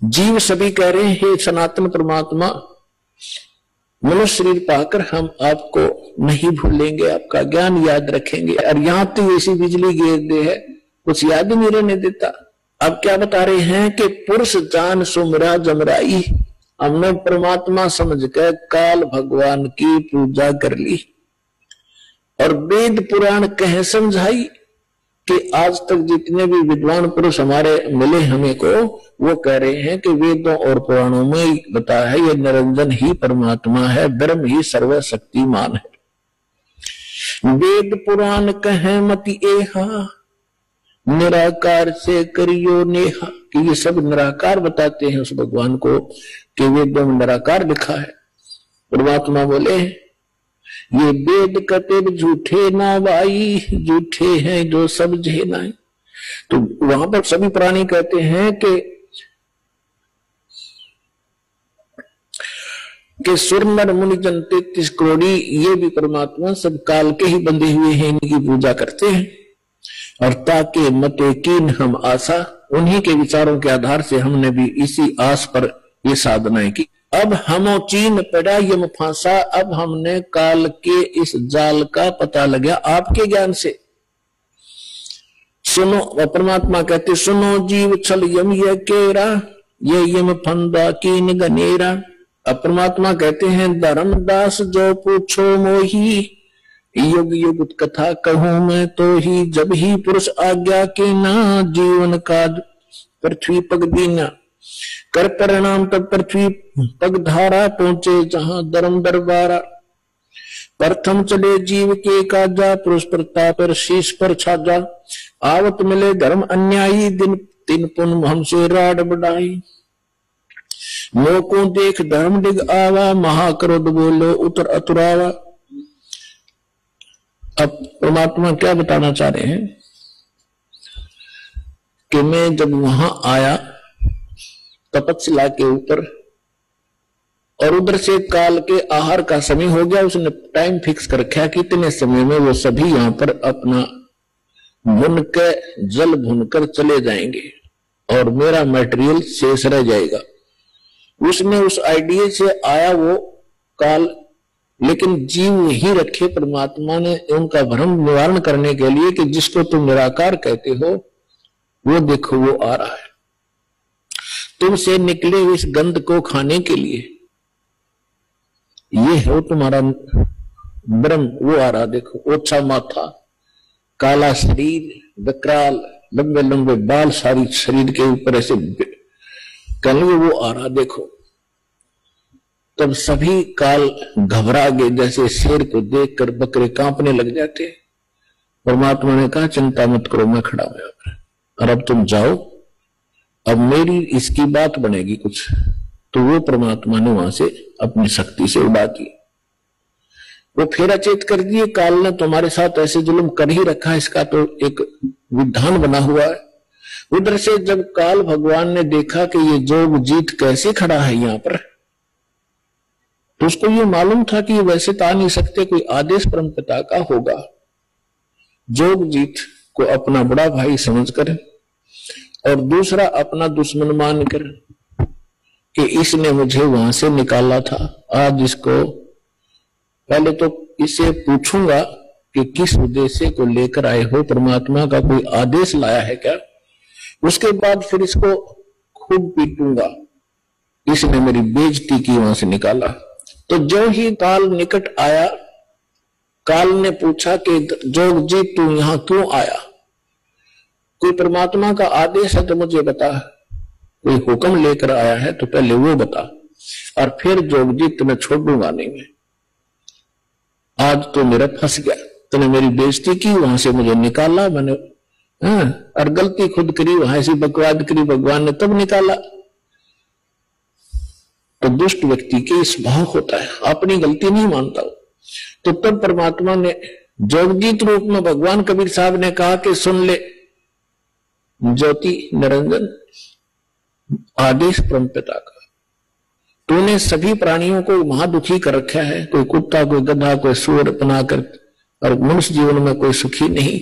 जीव सभी कह रहे हैं, हे सनातन परमात्मा, मनुष्य शरीर पाकर हम आपको नहीं भूलेंगे, आपका ज्ञान याद रखेंगे। और यहां तो ऐसी बिजली गिर दे है, कुछ याद ही नहीं रहने देता। अब क्या बता रहे हैं कि पुरुष जान सुमरा जमराई, हमने परमात्मा समझ कर काल भगवान की पूजा कर ली और वेद पुराण कह समझाई कि आज तक जितने भी विद्वान पुरुष हमारे मिले हमें को, वो कह रहे हैं कि वेदों और पुराणों में बताया है ये निरंजन ही परमात्मा है, ब्रह्म ही सर्वशक्तिमान है। वेद पुराण कहे मति एहा, निराकार से करियो नेहा, कि ये सब निराकार बताते हैं उस भगवान को, कि वेदों में निराकार लिखा है। परमात्मा बोले ये वेद कते झूठे ना भाई, झूठे हैं जो समझे ना। तो वहां पर सभी प्राणी कहते हैं कि सुर नर मुनि जन 33 करोड़ी, ये भी परमात्मा सब काल के ही बंधे हुए हैं, इनकी पूजा करते हैं। और ताके मते कीन हम आशा, उन्हीं के विचारों के आधार से हमने भी इसी आस पर ये साधनाएं की। अब हम चीन पड़ा यम फांसा, अब हमने काल के इस जाल का पता लगा आपके ज्ञान से। सुनो, परमात्मा कहते सुनो जीव छल यम ये केरा, ये यम फंदा कीन गनेरा। अब परमात्मा कहते हैं धर्मदास जो पूछो मोही, युग युग कथा कहूं मैं तो ही, जब ही पुरुष आज्ञा के ना, जीवन का पृथ्वी पग दीना। कर परिणाम तब पृथ्वी पग धारा, पहुंचे जहां धर्म दरबारा। प्रथम चले जीव के काजा, पुरुष प्रताप पर शीश पर छाजा। आवत मिले धर्म अन्यायी, दिन तीन पुन हमसे राड बढ़ाई। मोको देख धर्म डिग आवा, महाक्रोध बोलो उतर अतुरावा। अब परमात्मा क्या बताना चाह रहे हैं कि मैं जब वहां आया तपस्या के ऊपर, और उधर से काल के आहार का समय हो गया, उसने टाइम फिक्स कर रखा कि इतने समय में वो सभी यहां पर अपना भुन के जल भुनकर चले जाएंगे और मेरा मटेरियल शेष रह जाएगा। उसने उस आइडिया से आया वो काल, लेकिन जीव ही रखे परमात्मा ने उनका भ्रम निवारण करने के लिए कि जिसको तुम निराकार कहते हो वो देखो वो आ रहा है, तुमसे निकले इस गंध को खाने के लिए, ये हो तुम्हारा ब्रह्म, वो आ रहा देखो। ओछा माथा, काला शरीर, विकराल, लंबे लंबे बाल सारी शरीर के ऊपर ऐसे कहने, वो आ रहा देखो। तब सभी काल घबरा गए, जैसे शेर को देखकर बकरे कांपने लग जाते। परमात्मा ने कहा चिंता मत करो, मैं खड़ा हूं यहाँ पर, और अब तुम जाओ, अब मेरी इसकी बात बनेगी कुछ। तो वो परमात्मा ने वहां से अपनी शक्ति से उड़ा दी, वो फिर अचेत कर दिए। काल ने तुम्हारे साथ ऐसे जुल्म कर ही रखा, इसका तो एक विधान बना हुआ है। उधर से जब काल भगवान ने देखा कि ये जोग जीत कैसे खड़ा है यहाँ पर, तो उसको ये मालूम था कि ये वैसे तो आ नहीं सकते, कोई आदेश परमपिता का होगा। जोग जीत को अपना बड़ा भाई समझकर और दूसरा अपना दुश्मन मानकर कि इसने मुझे वहां से निकाला था, आज इसको पहले तो इससे पूछूंगा कि किस उद्देश्य को लेकर आए हो, परमात्मा का कोई आदेश लाया है क्या, उसके बाद फिर इसको खूब पीटूंगा, इसने मेरी बेइज्जती की, वहां से निकाला। तो जो ही काल निकट आया, काल ने पूछा कि जोग जी तू यहां क्यों आया, कोई परमात्मा का आदेश है तो मुझे बता, कोई हुक्म लेकर आया है तो पहले वो बता, और फिर जोगजीत तुम्हें छोड़ूंगा नहीं मैं। आज तो मेरा फंस गया, तूने मेरी बेइज्जती की, वहां से मुझे निकाला मैंने, और गलती खुद करी, वहां ऐसी बकवाद करी, भगवान ने तब निकाला। तो दुष्ट व्यक्ति के स्वभाव होता है, अपनी गलती नहीं मानता। तो तब परमात्मा ने जोगजीत रूप में भगवान कबीर साहब ने कहा कि सुन ले ज्योति निरंजन, आदेश परमपिता का, तूने सभी प्राणियों को महादुखी कर रखा है, कोई कुत्ता, कोई गधा, कोई सूअर बनाकर, और मनुष्य जीवन में कोई सुखी नहीं।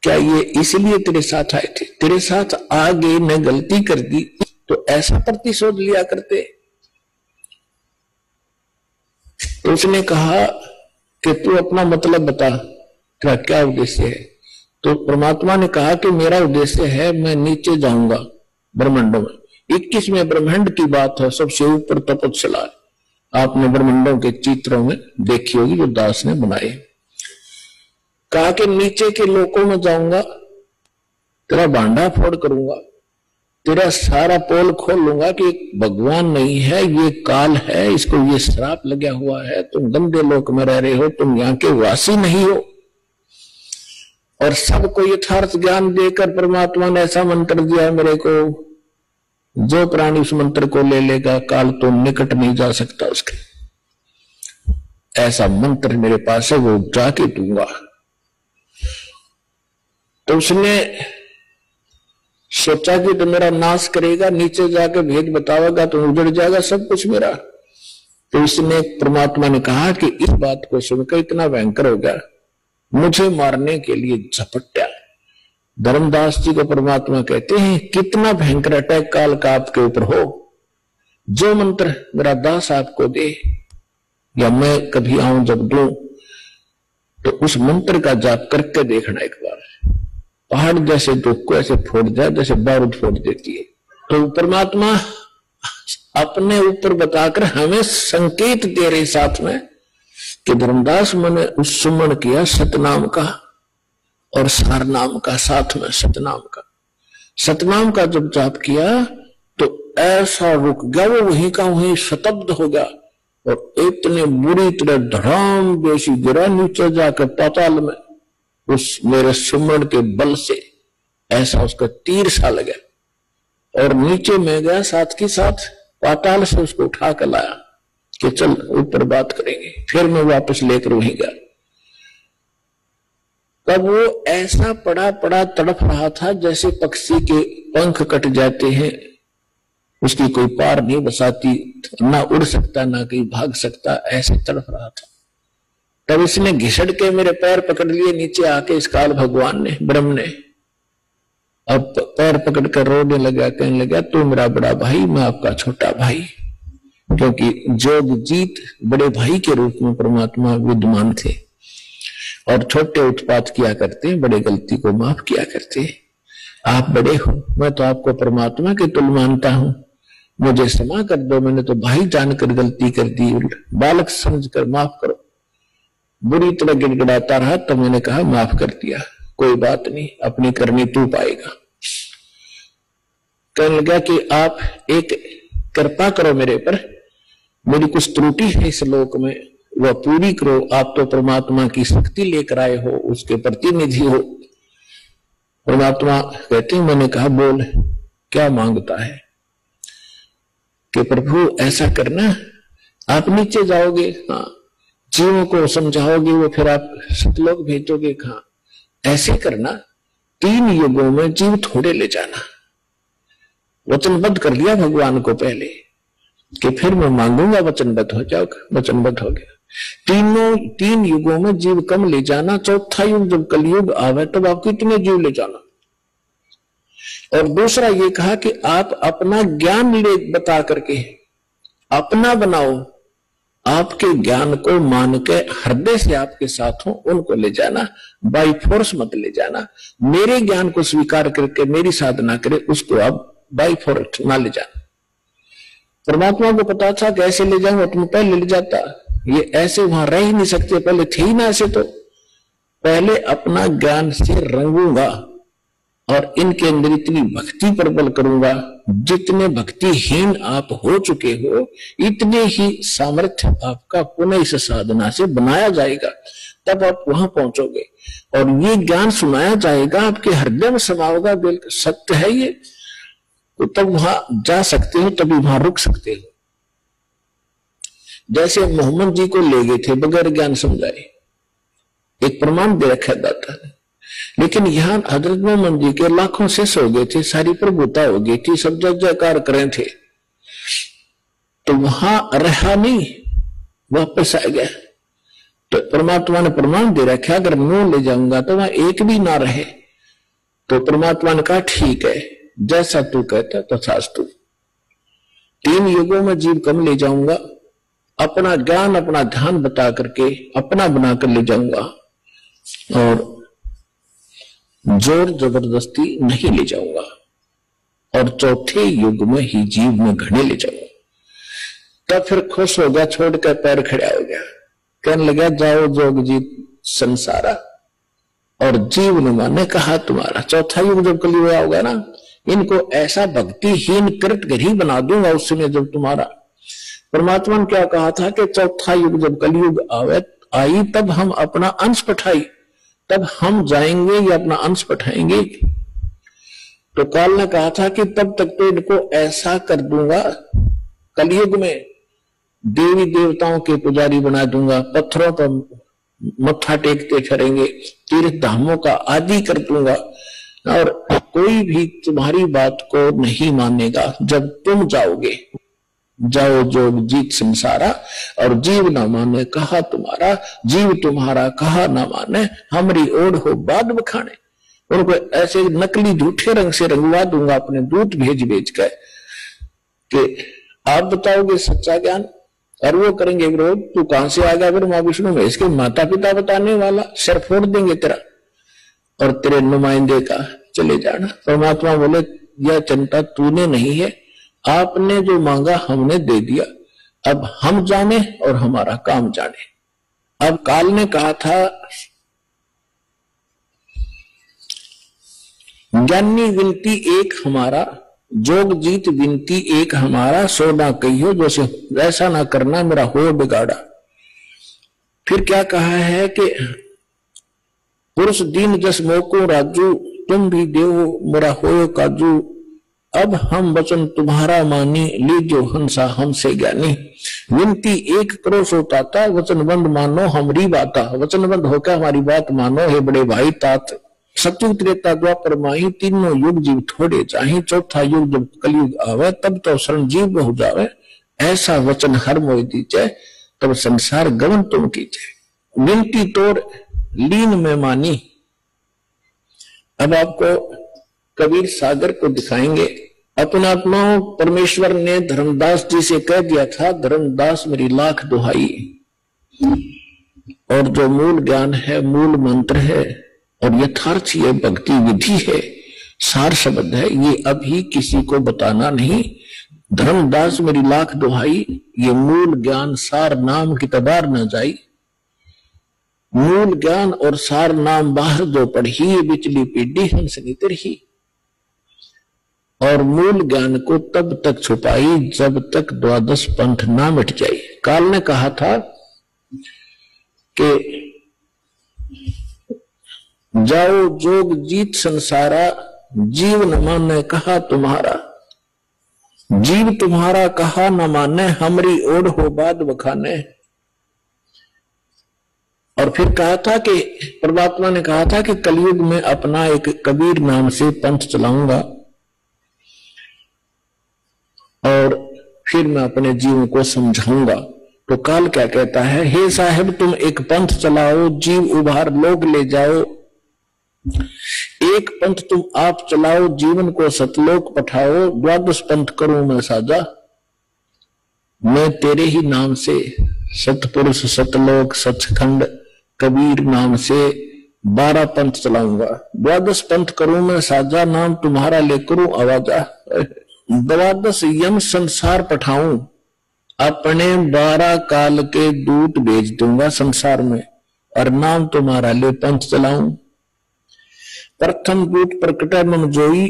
क्या ये इसलिए तेरे साथ आए थे? तेरे साथ आगे ने गलती कर दी तो ऐसा प्रतिशोध लिया करते। तो उसने कहा कि तू अपना मतलब बता, तेरा क्या उद्देश्य है? तो परमात्मा ने कहा कि मेरा उद्देश्य है, मैं नीचे जाऊंगा ब्रह्मांडों में। 21वें ब्रह्मांड की बात है, सबसे ऊपर तपस्या आपने ब्रह्मांडों के चित्रों में देखी होगी जो दास ने बनाए। कहा कि नीचे के लोकों में जाऊंगा, तेरा भांडा फोड़ करूंगा, तेरा सारा पोल खोल लूंगा कि भगवान नहीं है, ये काल है, इसको ये श्राप लगा हुआ है, तुम गंदे लोक में रह रहे हो, तुम यहाँ के वासी नहीं हो। और सबको यथार्थ ज्ञान देकर परमात्मा ने ऐसा मंत्र दिया मेरे को, जो प्राणी उस मंत्र को ले लेगा काल तो निकट नहीं जा सकता उसके। ऐसा मंत्र मेरे पास है, वो जाके दूंगा। तो उसने सोचा कि तो मेरा नाश करेगा, नीचे जाके भेद बतावेगा तो उजड़ जाएगा सब कुछ मेरा। तो इसने परमात्मा ने कहा कि इस बात को सुनकर इतना भयंकर हो गया, मुझे मारने के लिए झपटा। धर्मदास जी को परमात्मा कहते हैं कितना भयंकर अटैक काल का आपके ऊपर हो, जो मंत्र मेरा दास आपको दे या मैं कभी आऊं जब दूं, तो उस मंत्र का जाप करके देखना एक बार। पहाड़ जैसे दुख को ऐसे फोड़ जाए जैसे बारूद फोड़ देती है। तो परमात्मा अपने ऊपर बताकर हमें संकेत दे रहे साथ में कि धर्मदास मैंने उस सुमन किया सतनाम का और सार नाम का, साथ में सतनाम का। सतनाम का जब जाप किया तो ऐसा रुक गया, वो वहीं का वहीं शतब्द हो गया और इतने बुरी तरह धड़ाम जैसी गिरा नीचे जाकर पाताल में। उस मेरे सुमन के बल से ऐसा उसका तीर सा लगा और नीचे में गया, साथ के साथ पाताल से उसको उठा कर लाया कि चल ऊपर बात करेंगे। फिर मैं वापस लेकर वहीं गया। तब वो ऐसा पड़ा पड़ा तड़प रहा था जैसे पक्षी के पंख कट जाते हैं, उसकी कोई पार नहीं बसाती, ना उड़ सकता ना कहीं भाग सकता, ऐसे तड़प रहा था। तब इसने घिसड़ के मेरे पैर पकड़ लिए नीचे आके, इस काल भगवान ने, ब्रह्म ने। अब पैर पकड़कर रोने लगा, कहने लगा तू मेरा बड़ा भाई, मैं आपका छोटा भाई। क्योंकि जोगजीत बड़े भाई के रूप में परमात्मा विद्यमान थे और छोटे उत्पात किया करते, बड़े गलती को माफ किया करते। आप बड़े हो, मैं तो आपको परमात्मा के तुल्य मानता हूं, मुझे क्षमा कर दो, मैंने तो भाई जानकर गलती कर दी, बालक समझकर माफ करो। बुरी तरह गिड़गिड़ाता रहा, तो मैंने कहा माफ कर दिया, कोई बात नहीं, अपनी करनी तू पाएगा। कहने लगा कि आप एक कृपा करो मेरे पर, मेरी कुछ त्रुटि है इस लोक में, वह पूरी करो। आप तो परमात्मा की शक्ति लेकर आए हो, उसके प्रतिनिधि हो। परमात्मा कहते हैं, मैंने कहा बोल क्या मांगता है? कि प्रभु ऐसा करना, आप नीचे जाओगे, हाँ, जीवों को समझाओगे, वो फिर आप सतलोक भेजोगे, हाँ, ऐसे करना, 3 युगों में जीव थोड़े ले जाना। वचनबद्ध कर लिया भगवान को पहले कि फिर मैं मांगूंगा, वचनबद्ध हो जाओगे, वचनबद्ध हो गया। 3 युगों में जीव कम ले जाना, चौथा युग जब कलयुग आवे तब आप कितने जीव ले जाना। और दूसरा ये कहा कि आप अपना ज्ञान ले बता करके अपना बनाओ, आपके ज्ञान को मान के हृदय से आपके साथ हो, उनको ले जाना, बाई फोर्स मत ले जाना। मेरे ज्ञान को स्वीकार करके मेरी साधना करे, उसको आप बाई फोर्स ना ले जाना। परमात्मा को पता था कि ऐसे ले जाऊंगा तुम पहले ले जाता, ये ऐसे वहां रह ही नहीं सकते, पहले थे ही ना ऐसे, तो पहले अपना ज्ञान से रंगूंगा और इनके अंदर इतनी भक्ति प्रबल करूंगा, जितने भक्तिहीन आप हो चुके हो इतने ही सामर्थ्य आपका पुनः इस साधना से बनाया जाएगा, तब आप वहां पहुंचोगे और ये ज्ञान सुनाया जाएगा, आपके हृदय में समा होगा, बिल्कुल सत्य है ये, तो तब वहां जा सकते हो, तभी वहां रुक सकते हो। जैसे मोहम्मद जी को ले गए थे बगैर ज्ञान समझाए, एक प्रमाण दे रखा दाता ने। लेकिन यहां हजरत मोहम्मद जी के लाखों शिष्य हो गए थे, सारी प्रभुता हो गई थी, सब जय जयकार कर रहे थे, तो वहां रहा नहीं, वापस आ गया। तो परमात्मा ने प्रमाण दे रखा, अगर मैं ले जाऊंगा तो वहां एक भी ना रहे। तो परमात्मा ने कहा ठीक है, जैसा तू कहता तथास्तु। 3 युगों में जीव कम ले जाऊंगा, अपना ज्ञान अपना ध्यान बता करके अपना बनाकर ले जाऊंगा, और जोर जबरदस्ती नहीं ले जाऊंगा, और चौथे युग में ही जीव में घने ले जाऊंगा। तब फिर खुश हो गया, छोड़कर पैर खड़ा हो गया, कहने लगा जाओ जोग जीत संसारा, और जीव ने माने कहा तुम्हारा। चौथा युग जब कलयुग होगा ना, इनको ऐसा भक्तिहीन कृतघ्नी बना दूंगा उस समय जब तुम्हारा। परमात्मा ने क्या कहा था कि चौथा युग जब कलयुग आई तब हम अपना अंश पठाई, तब हम जाएंगे या अपना अंश पठाएंगे। तो काल ने कहा था कि तब तक तो इनको ऐसा कर दूंगा, कलयुग में देवी देवताओं के पुजारी बना दूंगा, पत्थरों पर मत्था टेकते फिरेंगे, तीर्थ धामों का आदि कर दूंगा, और कोई भी तुम्हारी बात को नहीं मानेगा जब तुम जाओगे। जाओ जोग जीत संसारा, और जीव ना माने कहा तुम्हारा, जीव तुम्हारा कहा ना माने, हमारी ओढ़ हो बाद बखाने। उनको ऐसे नकली झूठे रंग से रंगवा दूंगा अपने दूत भेज भेज कर कि आप बताओगे सच्चा ज्ञान, और वो करेंगे विरोध। तू कहां से आ गया ब्रह्मा विष्णु में, इसके माता पिता बताने वाला, सिर फोड़ देंगे तेरा और तेरे नुमाइंदे का, चले जाना। परमात्मा बोले यह चिंता तूने नहीं है, आपने जो मांगा हमने दे दिया, अब हम जाने और हमारा काम जाने। अब काल ने कहा था ज्ञानी विनती एक हमारा, जोग जीत विनती एक हमारा, सो ना कहियो जैसे ऐसा ना करना मेरा हो बिगाड़ा। फिर क्या कहा है कि पुरुष दीन जस मोको राजू, तुम भी देवो मोरा होयो काजू, अब हम वचन तुम्हारा मानी, लीजो हंसा हमसे ज्ञानी। विनती एक करो सो ताता, वचनबंद मानो हमरी बाता, वचनबंद होकर हमारी बात मानो हे बड़े भाई तात। सतयुग त्रेता द्वापर माही, तीनों युग जीव थोड़े चाही, चौथा युग जब कलयुग आवे तब तो शरण जीव हो जावे, ऐसा वचन हर मोय दीजे, तब संसार गमन तुम कीजे। विनती तोड़ लीन में मानी। अब आपको कबीर सागर को दिखाएंगे। अपना आत्मा परमेश्वर ने धर्मदास जी से कह दिया था, धर्मदास मेरी लाख दुहाई, और जो मूल ज्ञान है, मूल मंत्र है और यथार्थ ये भक्ति विधि है, सार शब्द है, ये अभी किसी को बताना नहीं। धर्मदास मेरी लाख दुहाई, ये मूल ज्ञान सार नाम की तबार न जाई। मूल ज्ञान और सार नाम बाहर जो पढ़ी, बिचली पीढ़ी हंस नितर ही, और मूल ज्ञान को तब तक छुपाई जब तक द्वादश पंथ ना मिट जाए। काल ने कहा था कि जाओ जोग जीत संसारा, जीव न माने कहा तुम्हारा, जीव तुम्हारा कहा न माने, हमरी ओढ़ हो बाद बखाने। और फिर कहा था कि परमात्मा ने कहा था कि कलयुग में अपना एक कबीर नाम से पंथ चलाऊंगा, और फिर मैं अपने जीव को समझाऊंगा। तो काल क्या कहता है, हे साहेब तुम एक पंथ चलाओ, जीव उभार लोग ले जाओ। एक पंथ तुम आप चलाओ, जीवन को सतलोक पठाओ, द्वादश पंथ करूं मैं साजा। मैं तेरे ही नाम से सतपुरुष सतलोक सचखंड कबीर नाम से 12 पंथ चलाऊंगा। द्वादश पंथ करूं मैं साजा, नाम तुम्हारा ले करूं आवाजा। द्वादश यम संसार पठाऊं, अपने 12 काल के दूत भेज दूंगा संसार में, और नाम तुम्हारा ले पंथ चलाऊं। प्रथम दूत प्रकट मम जोई,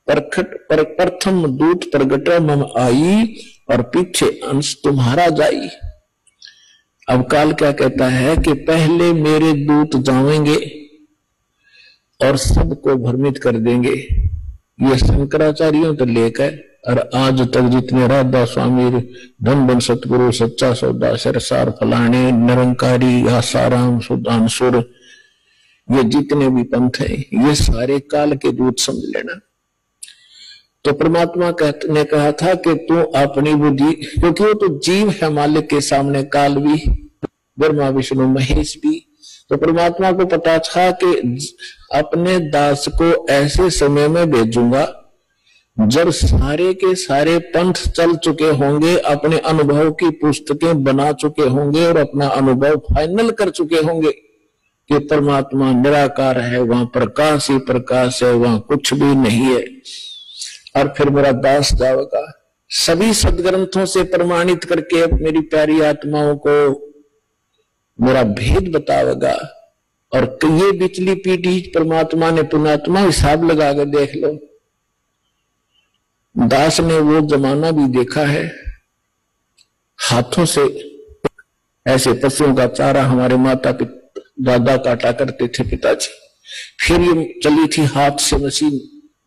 प्रथम दूत प्रकट मम आई, और पीछे अंश तुम्हारा जाई। अब काल क्या कहता है कि पहले मेरे दूत जाएंगे और सबको भ्रमित कर देंगे। ये शंकराचार्यों तो लेकर और आज तक जितने राधा स्वामी, धन सतगुरु, सच्चा सौदा, सरसार, फलाने, निरंकारी, आसाराम, सुधांसुर, ये जितने भी पंथ है ये सारे काल के दूत समझ लेना। तो परमात्मा ने कहा था कि तू अपनी बुद्धि, क्योंकि वो तो जीव है मालिक के सामने, काल भी, ब्रह्मा विष्णु महेश भी। तो परमात्मा को पता था कि अपने दास को ऐसे समय में भेजूंगा जब सारे के सारे पंथ चल चुके होंगे, अपने अनुभव की पुस्तकें बना चुके होंगे और अपना अनुभव फाइनल कर चुके होंगे कि परमात्मा निराकार है, वहां प्रकाश ही प्रकाश है, वहां कुछ भी नहीं है। और फिर मेरा दास जाएगा सभी सदग्रंथों से प्रमाणित करके मेरी प्यारी आत्माओं को मेरा भेद बतावेगा। और ये बिचली पीढ़ी परमात्मा ने, पुण्यात्मा हिसाब लगा कर देख लो, दास ने वो जमाना भी देखा है, हाथों से ऐसे पशुओं का चारा हमारे माता पिता दादा काटा करते थे पिताजी, फिर ये चली थी हाथ से मशीन,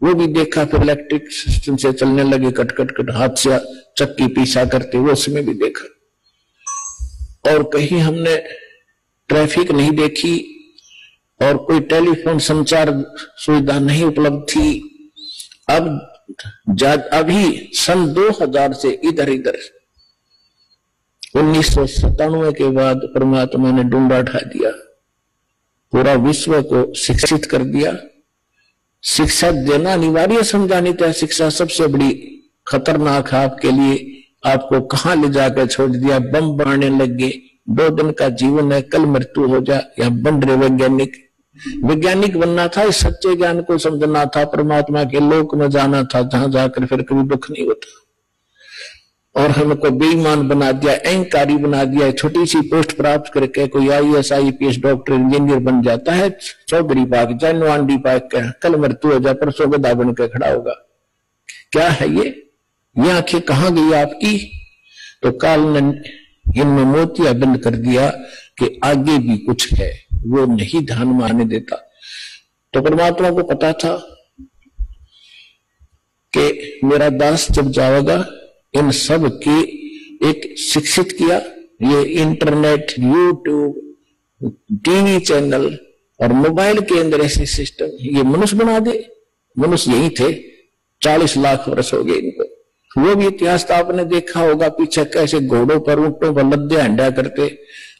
वो भी देखा, फिर इलेक्ट्रिक सिस्टम से चलने लगे, कट कट कट हाथ से चक्की पीसा करते, वो उसमें भी देखा। और कहीं हमने ट्रैफिक नहीं देखी और कोई टेलीफोन संचार सुविधा नहीं उपलब्ध थी। अभी सन 2000 से इधर इधर 1997 के बाद परमात्मा ने डूंडा उठा दिया, पूरा विश्व को शिक्षित कर दिया। शिक्षा देना अनिवार्य समझा, नहीं था शिक्षा सबसे बड़ी खतरनाक है आपके लिए। आपको कहां ले जाकर छोड़ दिया, बम बनाने लग गए, 2 दिन का जीवन है, कल मृत्यु हो जा, या बन रहे वैज्ञानिक बनना था, इस सच्चे ज्ञान को समझना था, परमात्मा के लोक में जाना था, जहां जाकर फिर कभी दुख नहीं होता। और हमको बेईमान बना दिया, अहंकारी बना दिया, छोटी सी पोस्ट प्राप्त करके कोई IAS IPS डॉक्टर इंजीनियर बन जाता है, चौधरी पाक जाए, नवांडी पाक का, कल मृत्यु हो जाए, परसों गधा बन के खड़ा होगा। क्या है ये आंखें कहां गई आपकी? तो काल ने इनमें मोतिया बंद कर दिया कि आगे भी कुछ है, वो नहीं ध्यान में आने देता। तो परमात्मा को पता था कि मेरा दास जब जाएगा, इन सब की एक शिक्षित किया, ये इंटरनेट, यूट्यूब, टीवी चैनल और मोबाइल के अंदर ऐसे सिस्टम ये मनुष्य बना दे। मनुष्य यही थे, 40 लाख वर्ष हो गए इनको। वो भी इतिहास तो आपने देखा होगा, पीछे कैसे घोड़ों पर, ऊंटों पर लद्दे हंडा करते,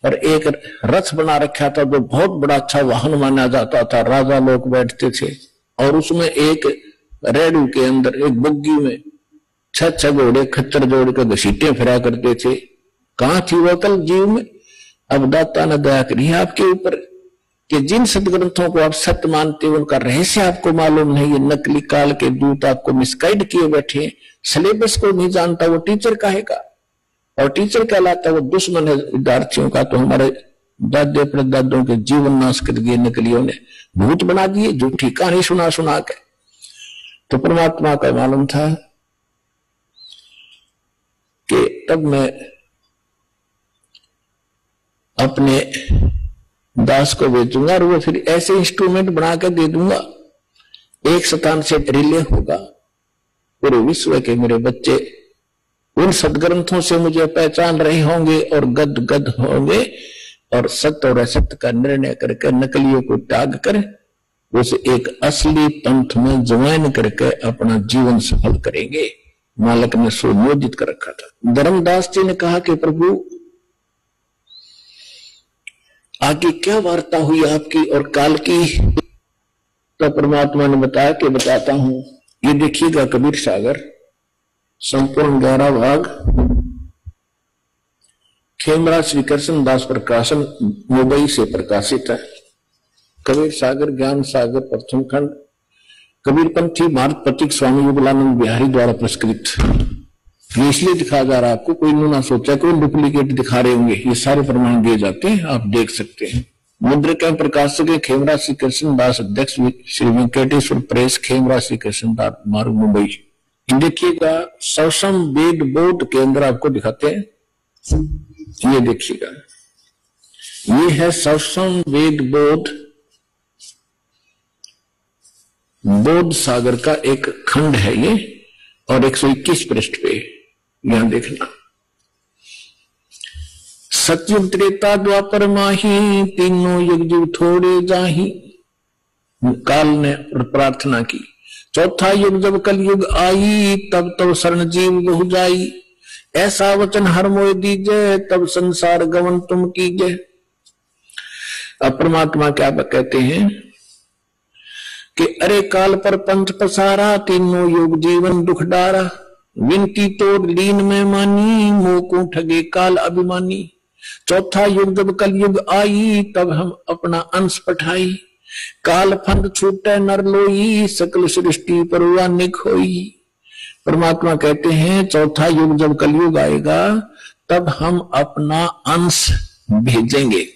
और एक रथ बना रखा था जो बहुत बड़ा अच्छा वाहन माना जाता था, राजा लोग बैठते थे, और उसमें एक रेडू के अंदर, एक बुग्गी में 6 घोड़े खच्चर जोड़ कर घसीटे फिरा करते थे। कहां थी वो कल जीव में? अब दाता ने दया करी है आपके ऊपर कि जिन सदग्रंथों को आप सत्य मानते हो उनका रहस्य आपको मालूम नहीं है। नकली काल के दूत आपको मिसगाइड किए बैठे, सिलेबस को नहीं जानता, वो टीचर कहेगा, और टीचर कहलाता वो दुश्मन है विद्यार्थियों का। तो हमारे दादे परदादों के जीवन नाश कर दिए नकलियों ने, भूत बना दिए, झूठी कहानी सुना सुना के। तो परमात्मा का मालूम था कि तब मैं अपने दास को भेजूंगा और वो फिर ऐसे इंस्ट्रूमेंट बना के दे दूंगा, एक स्थान से रिले होगा, पूरे विश्व के मेरे बच्चे उन सदग्रंथों से मुझे पहचान रहे होंगे और गद गद होंगे, और सत्य और असत्य का निर्णय करके नकलियों को त्याग कर उसे एक असली पंथ में ज्वाइन करके अपना जीवन सफल करेंगे। मालिक ने सुनियोजित कर रखा था। धर्मदास जी ने कहा कि प्रभु आगे क्या वार्ता हुई आपकी और काल की? तो परमात्मा ने बताया कि बताता हूं, ये देखिएगा कबीर सागर संपूर्ण 11 भाग, खेमराज श्री कृष्ण दास प्रकाशन मुंबई से प्रकाशित है। कबीर सागर ज्ञान सागर प्रथम खंड, कबीरपंथी भारत प्रतीक स्वामी युगलानंद बिहारी द्वारा पुरस्कृत। ये इसलिए दिखाया जा रहा है आपको, कोई ना सोचा कोई डुप्लीकेट दिखा रहे होंगे, ये सारे प्रमाण दिए जाते हैं, आप देख सकते हैं। मुद्रक एवं प्रकाशक खेमराज श्री कृष्ण दास, अध्यक्ष श्री वेंकटेश्वर प्रेस, खेमराज श्री कृष्ण दास मार्ग मुंबई। देखिएगा सौसम वेद बोध के अंदर आपको दिखाते हैं, ये देखिएगा, ये है सौसम वेद बोध, बोध सागर का एक खंड है ये, और 121 पृष्ठ पे यहां देखना, सतयुग त्रेता द्वापर माही, तीनों युग युग थोड़े जाही। काल ने प्रार्थना की, चौथा युग जब कलयुग आई, तब तब शरण जीव बहु जाई। ऐसा वचन हर मोय दीजे, तब संसार गवन तुम कीजे। अब परमात्मा क्या कहते हैं कि अरे काल पर पंथ पसारा, तीनों युग जीवन दुख डारा। विनती तोड़ लीन में मानी, मोह को ठगे काल अभिमानी। चौथा युग जब कलयुग आई, तब हम अपना अंश पठाई। काल फंद छूटे नर लोई, सकल सृष्टि पर निक होई। परमात्मा कहते हैं चौथा युग जब कलयुग आएगा, तब हम अपना अंश भेजेंगे।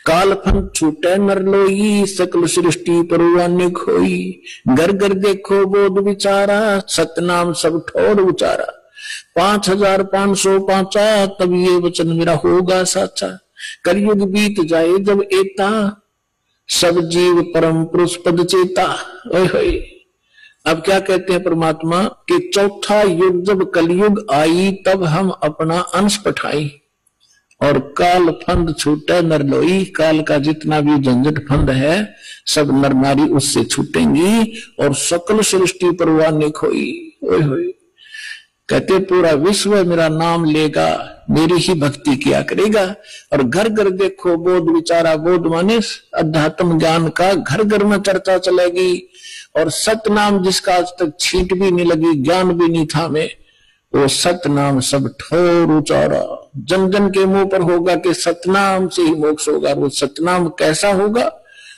काल फंद छूटे नर लोई, सकल सृष्टि पर निक होई। घर घर देखो बोध विचारा, सतनाम सब ठोर उचारा। 5505 तब ये वचन मेरा होगा साचा। कलयुग बीत जाए जब एता, सब जीव परम पुरुष पद चेता। ओए होए, अब क्या कहते हैं परमात्मा कि चौथा युग जब कलयुग आई, तब हम अपना अंश पठाई। और काल फंद छूटे नर लोई, काल का जितना भी झंझट फंद है सब नर नारी उससे छूटेंगी और सकल सृष्टि पर वानिक होई। ओए होए, कहते पूरा विश्व मेरा नाम लेगा, मेरी ही भक्ति किया करेगा। और घर घर देखो बोध विचारा, बोध माने अध्यात्म ज्ञान का घर घर में चर्चा चलेगी। और सतनाम जिसका आज तक छींट भी नहीं लगी, ज्ञान भी नहीं था में, वो सतनाम सब ठोर उचारा। जन जन के मुंह पर होगा कि सतनाम से ही मोक्ष होगा। वो सतनाम कैसा होगा?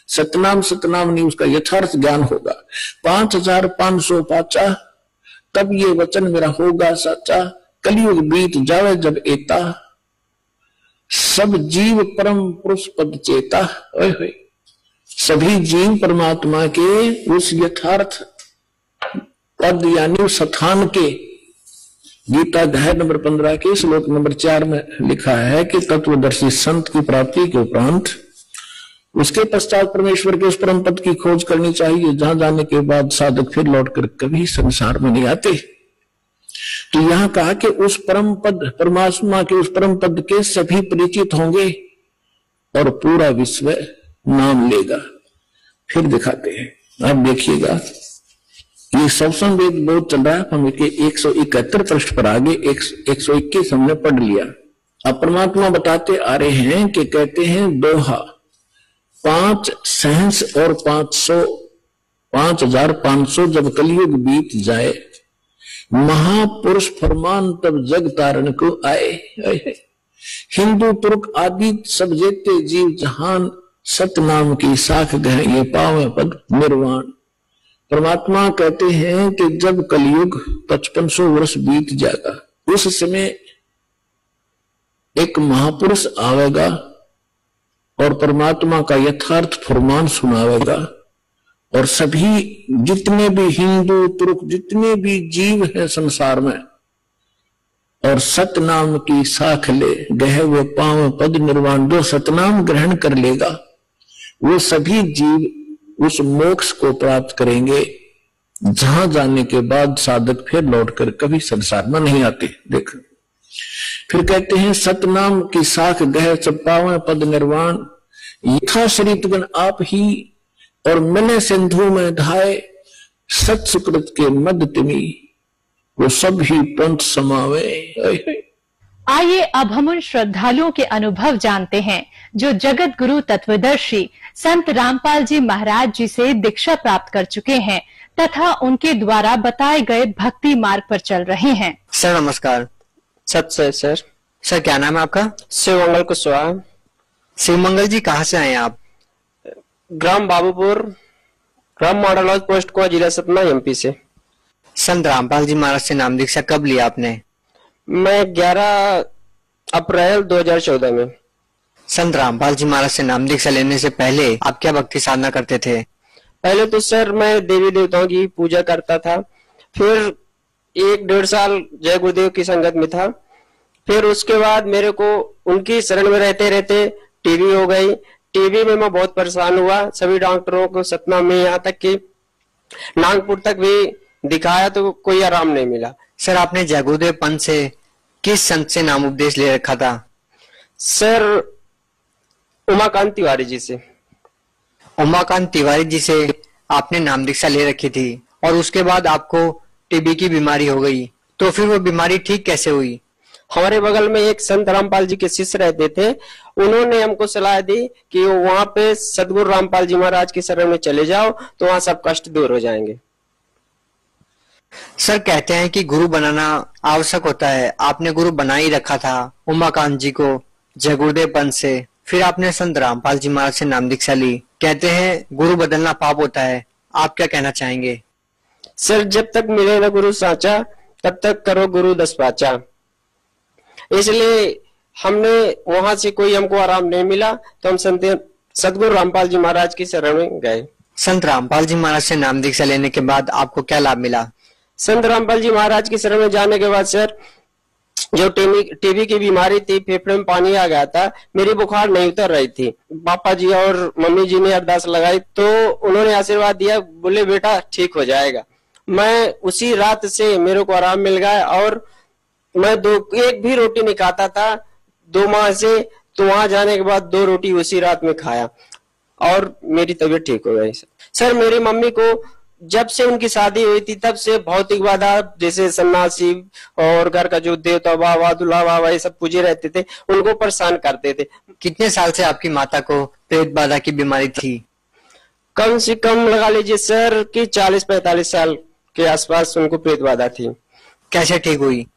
सतनाम सतनाम नहीं, उसका यथार्थ ज्ञान होगा। 5505 तब ये वचन मेरा होगा सच्चा। कलयुग बीत जावे जब एता, सब जीव परम पुरुष पद चेता। ओए होए, सभी जीव परमात्मा के उस यथार्थ पद यानी उस स्थान के, गीता अध्याय नंबर 15 के श्लोक नंबर 4 में लिखा है कि तत्वदर्शी संत की प्राप्ति के उपरांत उसके पश्चात परमेश्वर के उस परम पद की खोज करनी चाहिए, जहां जाने के बाद साधक फिर लौटकर कभी संसार में नहीं आते। तो यहां कहा कि उस परम पद, परमात्मा के उस परम पद के सभी परिचित होंगे और पूरा विश्व नाम लेगा। फिर दिखाते हैं, आप देखिएगा ये सत्संग वेद बहुत चल रहा है। हम 171 पृष्ठ पर आगे 121 हमने पढ़ लिया। अब परमात्मा बताते आ रहे हैं कि कहते हैं दोहा 5 सहंस और 5500 जब कलयुग बीत जाए, महापुरुष फरमान तब जग तारण को आए। हिंदू तुर्क आदि सब जेते जीव जहान, सतनाम की साख गह ये पावे पद निर्वाण। परमात्मा कहते हैं कि जब कलयुग 5500 वर्ष बीत जाएगा, उस समय एक महापुरुष आवेगा और परमात्मा का यथार्थ फरमान सुनावेगा। और सभी जितने भी हिंदू तुर्क जितने भी जीव हैं संसार में, और सतनाम की साख ले गह वो पाव पद निर्वाण, जो सतनाम ग्रहण कर लेगा वो सभी जीव उस मोक्ष को प्राप्त करेंगे, जहां जाने के बाद साधक फिर लौटकर कभी संसार में नहीं आते। देख, फिर कहते हैं सतनाम की साख गह सब पावन पद निर्वाण। यथा श्रीतगण आप ही और मिले सिंधु में धाये, सत सुकृत के मद तिमी वो सब ही पंथ समावे। आइए अब हम उन श्रद्धालुओं के अनुभव जानते हैं जो जगत गुरु तत्वदर्शी संत रामपाल जी महाराज जी से दीक्षा प्राप्त कर चुके हैं तथा उनके द्वारा बताए गए भक्ति मार्ग पर चल रहे हैं। सर नमस्कार। सर क्या नाम है आपका? शिवमंगल कुशवाहा। शिवमंगल जी कहाँ से आए हैं आप? ग्राम बाबूपुर, ग्राम मॉडल हाउस, पोस्ट को जिला सतना, एमपी से। संत रामपाल जी महाराज से नाम दीक्षा कब लिया आपने? मैं 11 अप्रैल 2014 में। संत रामपाल जी महाराज से नाम दीक्षा लेने से पहले आप क्या भक्ति साधना करते थे? पहले तो सर मैं देवी देवताओं की पूजा करता था, फिर 1-1.5 साल जय गुरुदेव की संगत में था। फिर उसके बाद मेरे को उनकी शरण में रहते रहते टीबी हो गई। टीबी में मैं बहुत परेशान हुआ, सभी डॉक्टरों को सतना में, यहाँ तक कि नागपुर तक भी दिखाया तो कोई आराम नहीं मिला। सर आपने जय गुरुदेव पंथ से किस संत से नाम उपदेश ले रखा था? सर उमाकांत तिवारी जी से। उमाकांत तिवारी जी से आपने नाम दीक्षा ले रखी थी और उसके बाद आपको टीबी की बीमारी हो गई, तो फिर वो बीमारी ठीक कैसे हुई? हमारे बगल में एक संत रामपाल जी के शिष्य रहते थे, उन्होंने हमको सलाह दी कि वहां पे सदगुरु रामपाल जी महाराज के शरण में चले जाओ तो वहां सब कष्ट दूर हो जाएंगे। सर कहते हैं कि गुरु बनाना आवश्यक होता है, आपने गुरु बना ही रखा था उमाकांत जी को जय गुरुदेव पंथ से, फिर आपने संत रामपाल जी महाराज से नाम दीक्षा ली। कहते हैं गुरु बदलना पाप होता है, आप क्या कहना चाहेंगे? सर जब तक मिले ना गुरु साचा तब तक करो गुरु दस पाचा। इसलिए हमने वहां से कोई हमको आराम नहीं मिला तो हम सदगुरु रामपाल जी महाराज की शरण में गए। संत रामपाल जी महाराज से नाम दीक्षा लेने के बाद आपको क्या लाभ मिला? संत रामपाल जी महाराज की शरण में जाने के बाद सर जो टीबी की बीमारी थी, फेफड़े में पानी आ गया था, मेरी बुखार नहीं उतर रही थी। पापा जी और मम्मी जी ने अरदास लगाई तो उन्होंने आशीर्वाद दिया, बोले बेटा ठीक हो जाएगा। मैं उसी रात से मेरे को आराम मिल गया और मैं एक भी रोटी नहीं खाता था 2 माह से, तो वहां जाने के बाद 2 रोटी उसी रात में खाया और मेरी तबीयत ठीक हो गई। सर मेरी मम्मी को जब से उनकी शादी हुई थी तब से भौतिक बाधा जैसे सन्यासी और घर का जो देवता बाबा दूल्हा बाबा ये सब पूजे रहते थे, उनको परेशान करते थे। कितने साल से आपकी माता को प्रेत बाधा की बीमारी थी? कम से कम लगा लीजिए सर कि 40-45 साल के आसपास उनको प्रेत बाधा थी। कैसे ठीक हुई?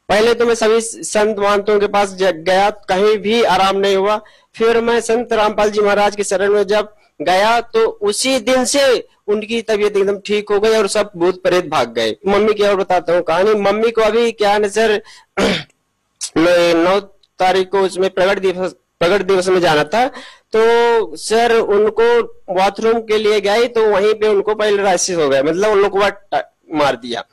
पहले तो मैं सभी संत महंतों के पास गया, कहीं भी आराम नहीं हुआ। फिर मैं संत रामपाल जी महाराज के शरण में जब गया तो उसी दिन से उनकी तबीयत एकदम ठीक हो गई और सब भूत प्रेत भाग गए। मम्मी की और बताता हूँ कहानी। मम्मी को अभी क्या है सर 9 तारीख को उसमें प्रगट दिवस में जाना था, तो सर उनको बाथरूम के लिए गए तो वहीं पे उनको पैरालिसिस हो गया, मतलब उन लोग को मार दिया।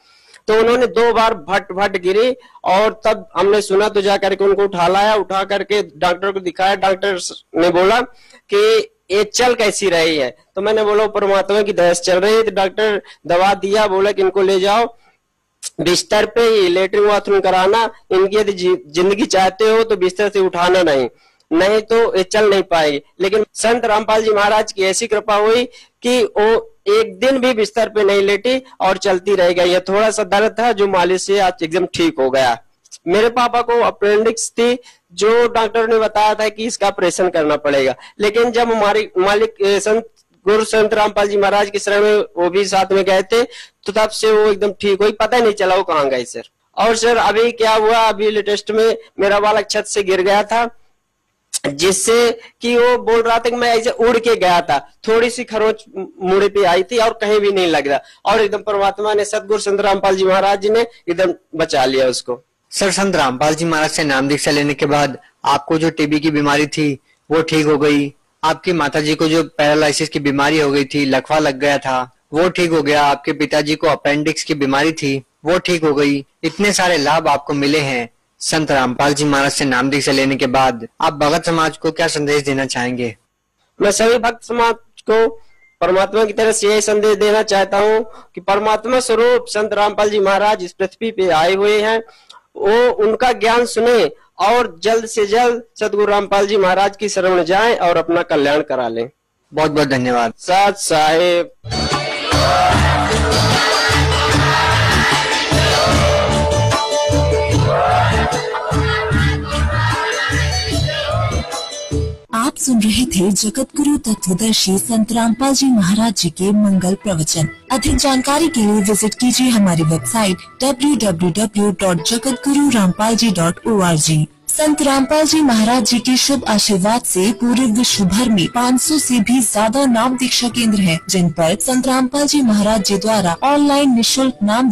तो उन्होंने 2 बार भट गिरी और तब हमने सुना तो जाकर के उनको उठा लाया, उठा करके डॉक्टर को दिखाया। डॉक्टर ने बोला कि ये चल कैसी रही है, तो मैंने बोला परमात्मा की दया चल रही है। तो डॉक्टर दवा दिया, बोला कि इनको ले जाओ बिस्तर पे, लेटरिन बाथरूम कराना, इनकी यदि जिंदगी चाहते हो तो बिस्तर से उठाना नहीं तो ये चल नहीं पाएगी। लेकिन संत रामपाल जी महाराज की ऐसी कृपा हुई कि वो एक दिन भी बिस्तर पे नहीं लेटी और चलती रह गई। थोड़ा सा दर्द था जो मालिश से आज एकदम ठीक हो गया। मेरे पापा को अपेंडिक्स थी जो डॉक्टर ने बताया था कि इसका ऑपरेशन करना पड़ेगा, लेकिन जब हमारे मालिक गुरु संत रामपाल जी महाराज की शरण में वो भी साथ में गए थे तो तब से वो एकदम ठीक हुई, पता नहीं चला वो कहाँ गए सर। और सर अभी क्या हुआ, अभी लेटेस्ट में मेरा बालक छत से गिर गया था, जिससे कि वो बोल रहा था कि मैं ऐसे उड़ के गया था, थोड़ी सी खरोच मुड़े पे आई थी और कहीं भी नहीं लग रहा, और एकदम परमात्मा ने सदगुरु संत रामपाल जी महाराज जी ने एकदम बचा लिया उसको। सर संत रामपाल जी महाराज से नाम दीक्षा लेने के बाद आपको जो टीबी की बीमारी थी वो ठीक हो गई, आपकी माताजी को जो पैरालिसिस की बीमारी हो गई थी, लकवा लग गया था, वो ठीक हो गया, आपके पिताजी को अपेंडिक्स की बीमारी थी वो ठीक हो गई। इतने सारे लाभ आपको मिले हैं संत रामपाल जी महाराज से नाम दीक्षा लेने के बाद। आप भगत समाज को क्या संदेश देना चाहेंगे? मैं सभी भक्त समाज को परमात्मा की तरफ से यही संदेश देना चाहता हूँ कि परमात्मा स्वरूप संत रामपाल जी महाराज इस पृथ्वी पे आए हुए हैं, वो उनका ज्ञान सुने और जल्द से जल्द सदगुरु रामपाल जी महाराज की शरण में जाएं और अपना कल्याण करा लें। बहुत बहुत धन्यवाद। साथ साहेब। आप सुन रहे थे जगत गुरु तत्वदर्शी संत रामपाल जी महाराज जी के मंगल प्रवचन। अधिक जानकारी के लिए विजिट कीजिए हमारी वेबसाइट www.jagatgururampalji.org। संत रामपाल जी महाराज जी के शुभ आशीर्वाद से पूरे विश्व भर में 500 से भी ज्यादा नाम दीक्षा केंद्र हैं, जिन पर संत रामपाल जी महाराज जी द्वारा ऑनलाइन निःशुल्क नाम